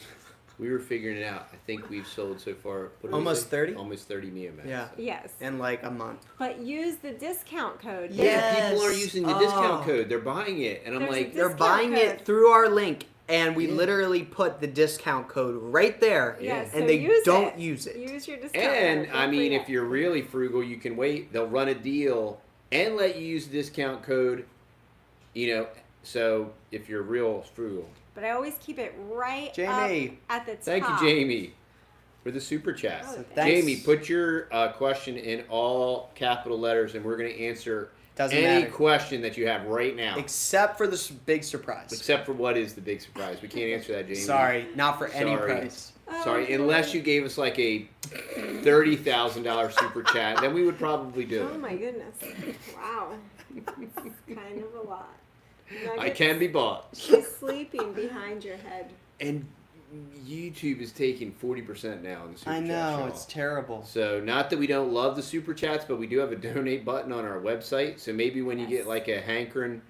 we were figuring it out. I think we've sold so far what did we Almost say? 30? Almost 30 Mia Mats. Yeah. Yes. In like a month. But use the discount code. Yeah. People are Yes. using the Oh. discount code. They're buying it, and I'm There's a like, They're discount buying code. it through our link, and we Yeah. literally put the discount code right there, Yeah. Yes, and so they use don't it. use it. Use your discount and code. I Don't mean, forget. if you're really frugal, you can wait. They'll run a deal and let you use the discount code. You know, so if you're real frugal. But I always keep it right Jamie. up at the top. Thank you, Jamie, for the super chat. Oh, thanks. Jamie, put your question in all capital letters, and we're going to answer Doesn't any matter. question that you have right now. Except for this big surprise. Except for what is the big surprise. We can't answer that, Jamie. Sorry, not for any Sorry. price. Oh, Sorry, boy. unless you gave us like a $30,000 super chat, then we would probably do Oh it. my goodness. Wow. It's kind of a lot. I can be bought. She's sleeping behind your head. And YouTube is taking 40% now on the super I chat. know, y'all. it's terrible. So, not that we don't love the super chats, but we do have a donate button on our website. So maybe when you Yes. get like a hankering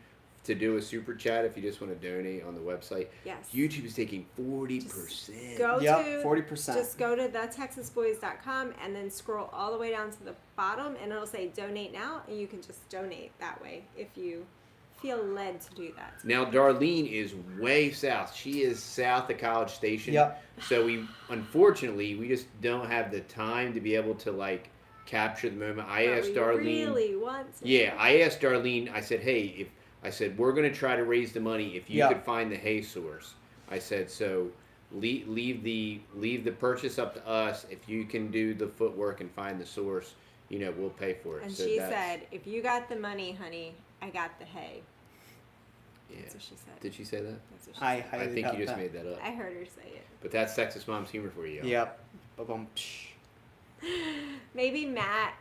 to do a super chat, if you just want to donate on the website, Yes. YouTube is taking 40%. Go Yep, to 40%. Just go to TheTexasBoys.com and then scroll all the way down to the bottom, and it'll say donate now, and you can just donate that way if you feel led to do that. Now, Darlene is way south. She is south of College Station. Yep. So unfortunately, we just don't have the time to be able to like capture the moment. I But asked we Darlene. really want to. Yeah, I asked Darlene. I said, "Hey, we're gonna try to raise the money if you Yeah. could find the hay source." I said, "So leave the purchase up to us. If you can do the footwork and find the source, you know, we'll pay for it." And So she that's- said, "If you got the money, honey, I got the hay." "Yeah." That's what she said. Did she say that? That's what she I said. I highly think doubt you just that. made that up. I heard her say it. But that's Texas mom's humor for you. Yep. Ba-bum. Maybe Matt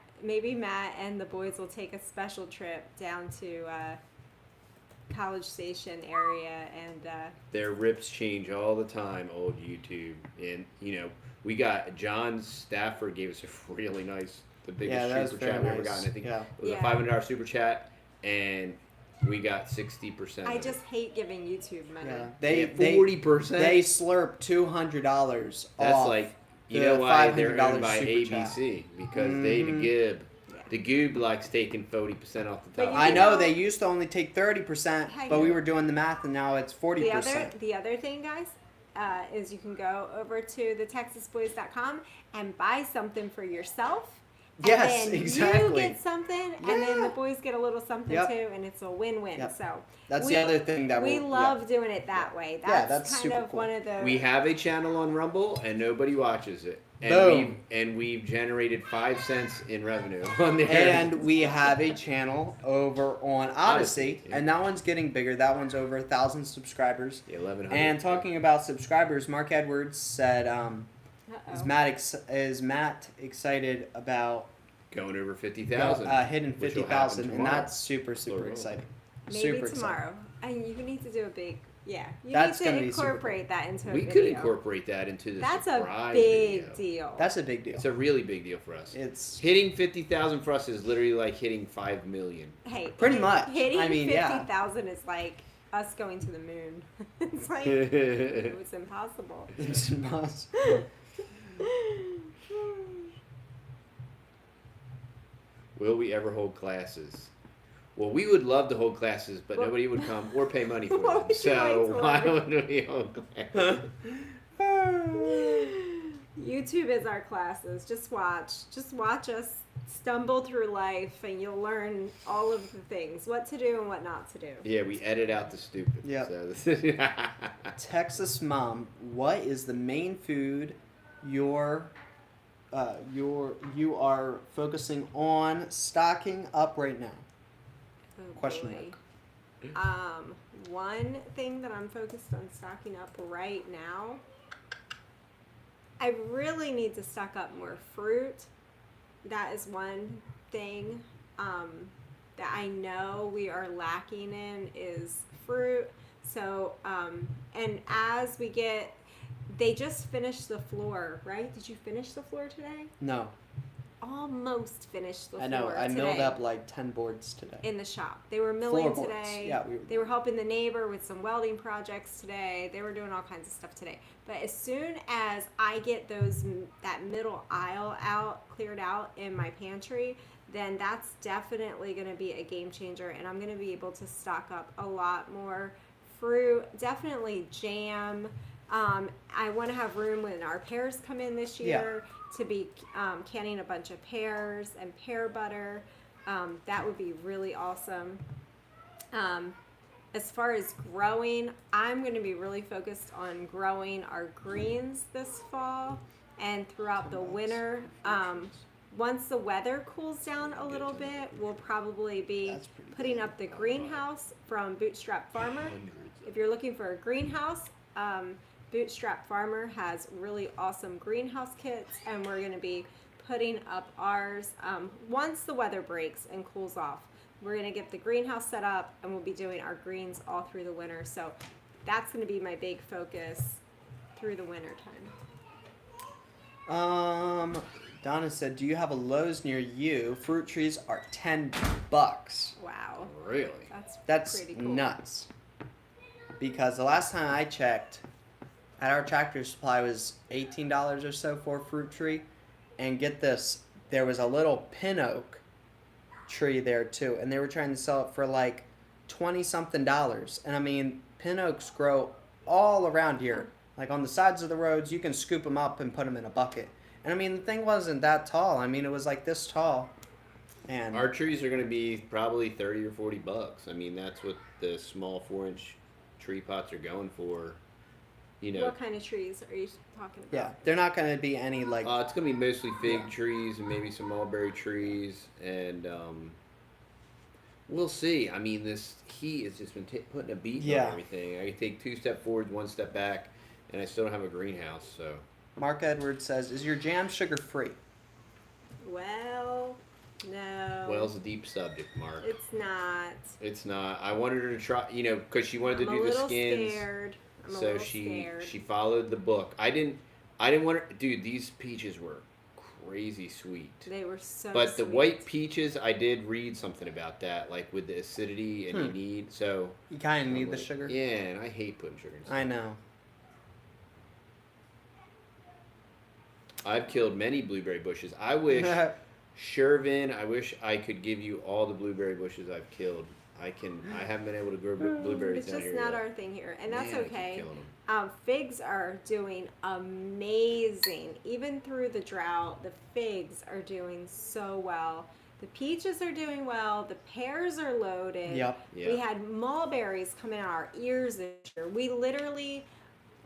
and the boys will take a special trip down to College Station area and Their rips change all the time, old YouTube. And, you know, we got John Stafford gave us a really nice, the biggest Yeah, that was super very chat we ever nice. gotten. I think Yeah. it was Yeah. a $500 super chat, and we got 60%. I of just hate giving YouTube money. Yeah. it. They 40%. They slurp $200 That's off. like, you the know why they're $500 owned by super ABC? Because they the Mhm. Gib. Yeah. The Goob likes taking 40% off the But top. you I can know go- they used to only take 30%, I but we know. were doing the math and now it's 40%. The other thing, guys, is you can go over to TheTexasBoys.com and buy something for yourself. And Yes, then exactly. You get something, and then Yeah. the boys get a little something Yep. too, and it's a win-win. Yep. So That's we- the other thing that we we're- love doing it that way. Yeah, That's, that's kind super of cool. one of the. We have a channel on Rumble, and nobody watches it. And Boom. we've generated 5 cents in revenue on there. And we have a channel over on Odyssey, yeah. and that one's getting bigger. That one's over 1,000 subscribers. 1100. And talking about subscribers, Mark Edwards said, "Is Matt excited about going over 50,000. hitting which will 50,000?" happen And tomorrow. that's super Plural. exciting. Maybe super tomorrow. And you need to do a big. Yeah, you That's need gonna to be super incorporate that into a We video. could incorporate that into the That's a surprise big video. deal. That's a big deal. It's a really big deal for us. It's Hitting 50,000 for us is literally like hitting 5 million. Hey, Pretty much. Hitting I mean, yeah. 50,000 is like us going to the moon. It's like it's impossible. it's impossible. Will we ever hold classes? Well, we would love to hold classes, but Well- nobody would come or pay money for What them. would you like So to why learn? would we hold classes? YouTube is our classes. Just watch us stumble through life, and you'll learn all of the things, what to do and what not to do. Yeah, we edit out the stupid. Yep. So this is Texas mom, what is the main food you are focusing on stocking up right now? Oh, Question boy. One thing that I'm focused on stocking up right now, I really need to stock up more fruit. That is one thing. that I know we are lacking in is fruit. So, and as we get, they just finished the floor, right? Did you finish the floor today? No. Almost finished the I floor know. I today. milled up like 10 boards today. In the shop. They were milling Floorboards. today. Yeah, they were helping the neighbor with some welding projects today. They were doing all kinds of stuff today. But as soon as I get that middle aisle cleared out in my pantry, then that's definitely going to be a game changer, and I'm going to be able to stock up a lot more fruit, definitely jam. I want to have room when our pears come in this year to be canning a bunch of pears and pear butter. That would be really awesome. As far as growing, I'm going to be really focused on growing our greens this fall and throughout the winter. Once the weather cools down a little bit, we'll probably be putting up the greenhouse from Bootstrap Farmer. If you're looking for a greenhouse, Bootstrap Farmer has really awesome greenhouse kits, and we're going to be putting up ours once the weather breaks and cools off. We're going to get the greenhouse set up, and we'll be doing our greens all through the winter. So that's going to be my big focus through the winter time. Donna said, "Do you have a Lowe's near you? Fruit trees are $10." Wow. Really? That's pretty cool. nuts. Because the last time I checked, at our Tractor Supply was $18 or so for a fruit tree, and get this, there was a little pin oak tree there too, and they were trying to sell it for like $20-something. And I mean, pin oaks grow all around here, like on the sides of the roads. You can scoop them up and put them in a bucket. And I mean, the thing wasn't that tall. I mean, it was like this tall. And Our trees are going to be probably $30 or $40. I mean, that's what the small 4-inch tree pots are going for. You know, What kind of trees are you talking about? yeah, they're not going to be any like. it's going to be mostly fig trees and maybe some mulberry trees, and we'll see. I mean, this heat has just been putting a beat on everything. I can take 2 steps forward, 1 step back, and I still don't have a greenhouse. So Mark Edwards says, "Is your jam sugar free?" Well, no. Well, it's a deep subject, Mark. It's not. It's not. I wanted her to try, because she wanted to do the skins. I'm a So little she scared. she followed the book. I didn't want her. Dude, these peaches were crazy sweet. They were so But the sweet. white peaches, I did read something about that, like with the acidity and you need so. You kind of I'm need the like, sugar. Yeah, and I hate putting sugar in stuff. I know. I've killed many blueberry bushes. I wish, Shervin, I wish I could give you all the blueberry bushes I've killed. I haven't been able to grow blueberries It's down just here not yet. our thing here, and that's Man, I keep okay. killing 'em. Figs are doing amazing. Even through the drought, the figs are doing so well. The peaches are doing well. The pears are loaded. Yep. Yeah. We had mulberries coming out our ears this year. We literally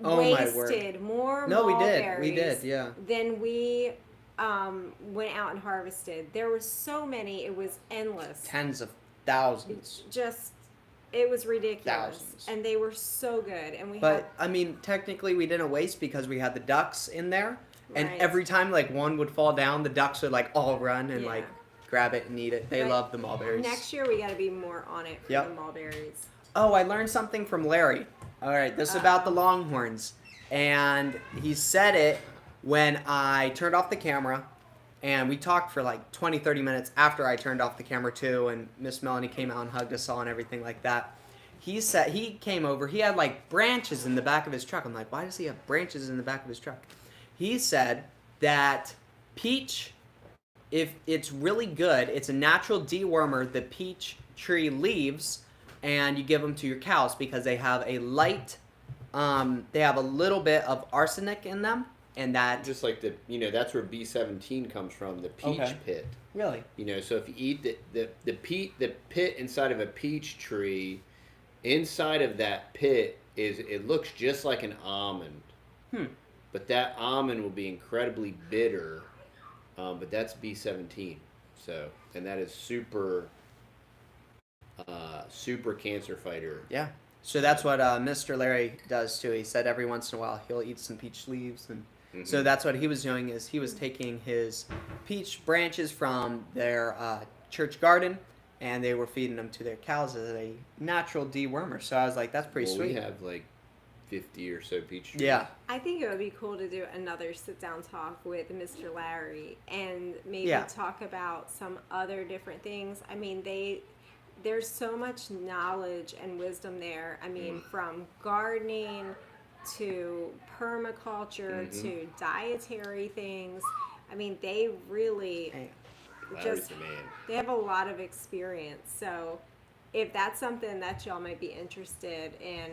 Oh, my word. wasted more No, we mulberries did, yeah. than we went out and harvested. There were so many. It was endless. Tens of thousands. It was ridiculous. Thousands. And they were so good. And we But I mean, technically, we didn't waste because we had the ducks in there, and Right. every time like one would fall down, the ducks would like all run and Yeah. like grab it and eat it. They Right. love the mulberries. next year we got to be more on it for Yep. the mulberries. Oh, I learned something from Larry. All right, this is about the Longhorns, and he said it when I turned off the camera. And we talked for like 20-30 minutes after I turned off the camera too, and Miss Melanie came out and hugged us all and everything like that. He said he came over, he had like branches in the back of his truck. I'm like, why does he have branches in the back of his truck? He said that peach, if it's really good, it's a natural dewormer, the peach tree leaves, and you give them to your cows because they have a light, they have a little bit of arsenic in them. And that Just like that's where B17 comes from, the peach pit. really, So if you eat the pit inside of a peach tree, inside of that pit it looks just like an almond. But that almond will be incredibly bitter. But that's B17. So, and that is super cancer fighter. yeah. So that's what Mr. Larry does too. He said every once in a while he'll eat some peach leaves, and so that's what he was doing. Is he was taking his peach branches from their church garden, and they were feeding them to their cows as a natural dewormer. So I was like, that's pretty Well, sweet. we have like 50 or so peach trees. Yeah. I think it would be cool to do another sit-down talk with Mr. Larry and maybe Yeah. talk about some other different things. I mean, there's so much knowledge and wisdom there. I mean, from gardening to permaculture to dietary things. I mean, they really Hey, Larry's just the man. they have a lot of experience. So if that's something that y'all might be interested in,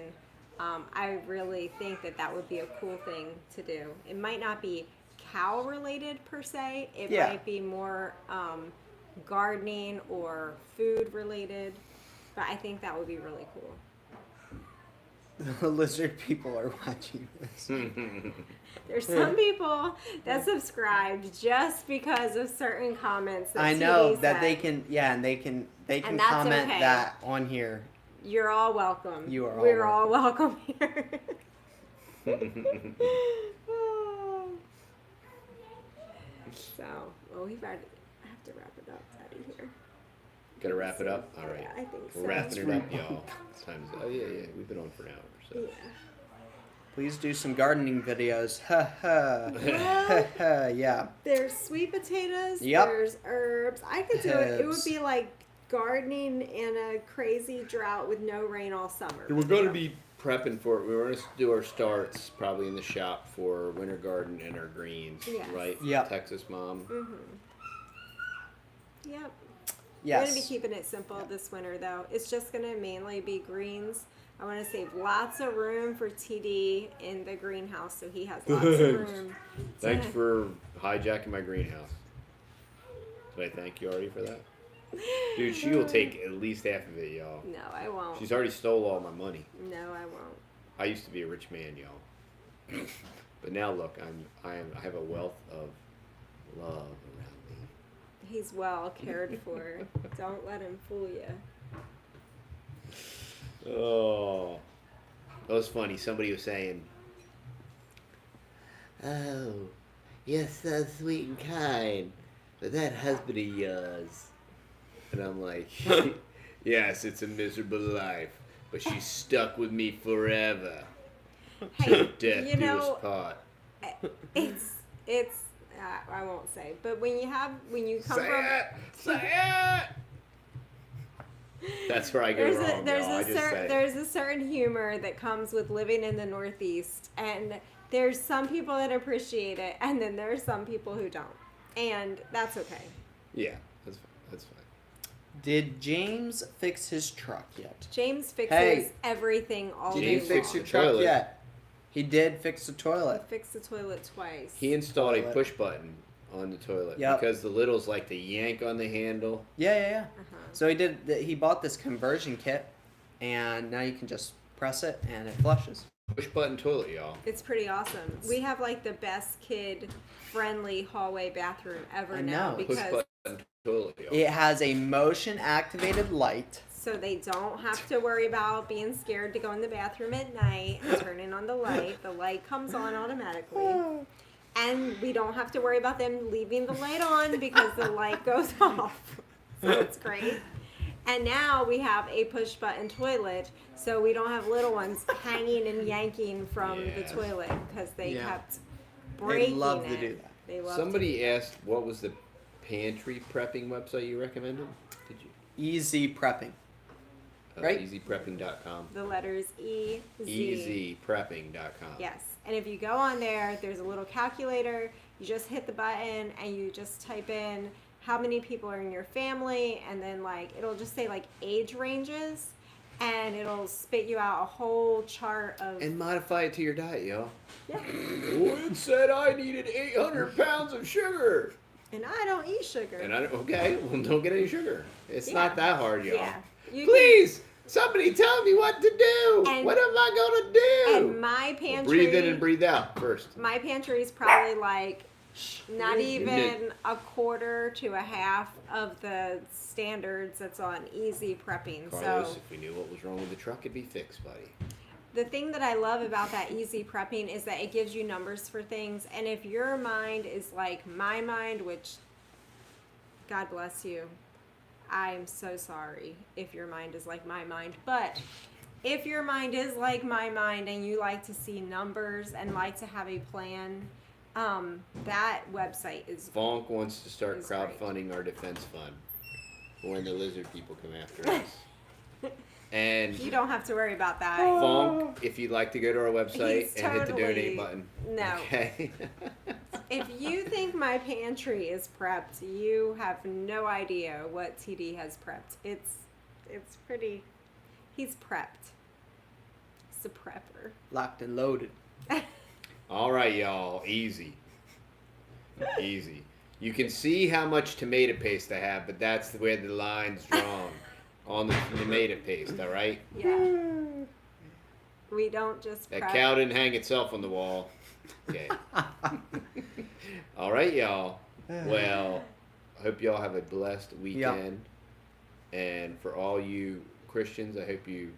I really think that would be a cool thing to do. It might not be cow related per se. It Yeah. might be more gardening or food related. But I think that would be really cool. The lizard people are watching this. There's some people that subscribed just because of certain comments that I know TD that they said. can, yeah, and they can And that's comment okay. that on here. You're all welcome. You are all We're all welcome here. So, well, I have to wrap it up out of here. Gotta wrap it up? All right. Yeah, I think so. We're wrapping it up, y'all. It's time to, oh, yeah. We've been on for an hour, so. Yeah. Please do some gardening videos. Ha ha. Well, Ha ha. Yeah. there's sweet potatoes. Yep. There's herbs. I could do it. It would Herbs. be like gardening in a crazy drought with no rain all summer. We're going to be prepping for it. We're going to do our starts probably in the shop for winter garden and our greens, Yes. right? Yep. Texas mom. Yep. Yes. I'm going to be keeping it simple this winter, though. It's just going to mainly be greens. I want to save lots of room for TD in the greenhouse, so he has lots of room. Thanks for hijacking my greenhouse. Did I thank you already for that? Dude, she will take at least half of it, y'all. No, I won't. She's already stole all my money. No, I won't. I used to be a rich man, y'all. But now look, I have a wealth of love around me. He's well cared for. Don't let him fool you. Oh, that was funny. Somebody was saying, "Oh, you're so sweet and kind, but that husband of yours," and I'm like, "Yes, it's a miserable life, but she's stuck with me forever. Till Hey, death you do us know, part." it's. I won't say, but when you come Say from it, say it. That's where I go wrong. y'all. I just say it. there's a certain humor that comes with living in the Northeast, and there's some people that appreciate it, and then there's some people who don't, and that's okay. Yeah, that's fine. Did James fix his truck yet? James fixes Hey. everything all Did day you fix long. your the truck toilet. yet? He did fix the toilet. Fixed the toilet twice. He installed a Toilet. push button on the toilet Yep. because the littles like to yank on the handle. Yeah. Uh-huh. So he bought this conversion kit, and now you can just press it and it flushes. Push button toilet, y'all. It's pretty awesome. We have like the best kid-friendly hallway bathroom ever I now know. Push because button toilet, y'all. It has a motion activated light. so they don't have to worry about being scared to go in the bathroom at night and turning on the light. The light comes on automatically. And we don't have to worry about them leaving the light on because the light goes off. So it's great. And now we have a push button toilet, so we don't have little ones hanging and yanking from the Yes. toilet because they Yeah. kept breaking They love it. to do that. They love Somebody asked what was the pantry prepping website you recommended? Did you? Easy prepping. Right? Easyprepping.com. the letters E, Z. Easyprepping.com. Yes. And if you go on there, there's a little calculator. You just hit the button and you just type in how many people are in your family, and then like it'll just say like age ranges, and it'll spit you out a whole chart of And modify it to your diet, y'all. yeah. Well, it said I needed 800 pounds of sugar. And I don't eat sugar. And I don't, okay, well, don't get any sugar. It's Yeah. not that hard, y'all. Yeah. You Please, somebody tell me what to do. And- What am I going to can, do? and my Well, pantry. breathe in and breathe out first. My pantry is probably like not Isn't even it? a quarter to a half of the standards that's on easy prepping. Carlos, So if we knew what was wrong with the truck, it'd be fixed, buddy. the thing that I love about that easy prepping is that it gives you numbers for things. And if your mind is like my mind, which God bless you, I'm so sorry if your mind is like my mind, but if your mind is like my mind and you like to see numbers and like to have a plan, that website is Fonk wants to start It's great. crowdfunding our defense fund for when the lizard people come after us. And you don't have to worry about that. Fonk, if you'd like to go to our website He's and hit the totally- donate button. No. Okay. If you think my pantry is prepped, you have no idea what TD has prepped. It's pretty. He's prepped. He's a prepper. Locked and loaded. All right, y'all. Easy. Easy. You can see how much tomato paste I have, but that's the way the line's drawn on the tomato paste, all right? Yeah. We don't just That prep. cow didn't hang itself on the wall. Okay. All right, y'all. Well, I hope y'all have a blessed weekend. And for all you Christians, I hope you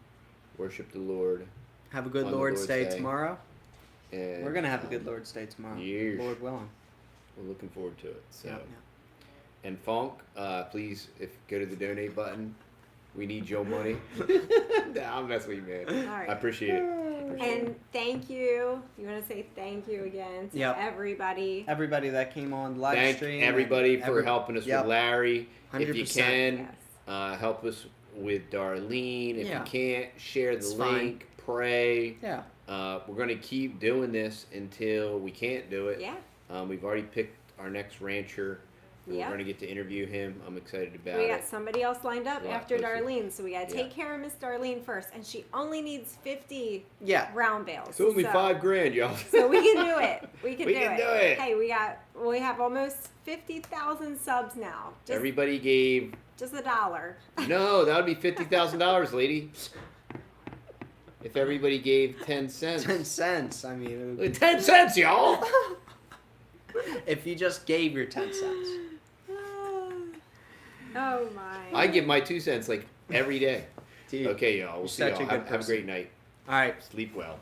worship the Lord. Have a good On the Lord's Lord's Day Day. tomorrow. And We're gonna have a good Lord's Day tomorrow. Years. Lord willing. We're looking forward to it. So, Yep. and Fonk, please, if go to the donate button. We need your money. Nah, I'm messing with you, man. All right. I appreciate it. And thank you. You want to say thank you again to Yep. everybody. Everybody that came on the live Thank stream. everybody for helping us yep. with Larry. If you 100%. can, Yes. help us with Darlene. If Yeah. you can't, share the It's link. Pray. Yeah. We're going to keep doing this until we can't do it. Yeah. We've already picked our next rancher. We're Yeah. going to get to interview him. I'm excited about We it. got somebody else lined up Yeah, after closer. Darlene, so we got to Yeah. take care of Miss Darlene first, and she only needs 50 Yeah. round bales. It's only so, $5,000, y'all. So we can do it. We can, We do, can it. do it. Hey, we have almost 50,000 subs now. Just Everybody gave. just $1. No, that would be $50,000, lady. If everybody gave 10 cents. 10 cents. I mean, it would be- 10 cents, y'all. if you just gave your 10 cents. Oh my. I give my 2 cents like every day. Dude, Okay, y'all. We'll you're see such y'all. a good Have a person. great night. All right. Sleep well.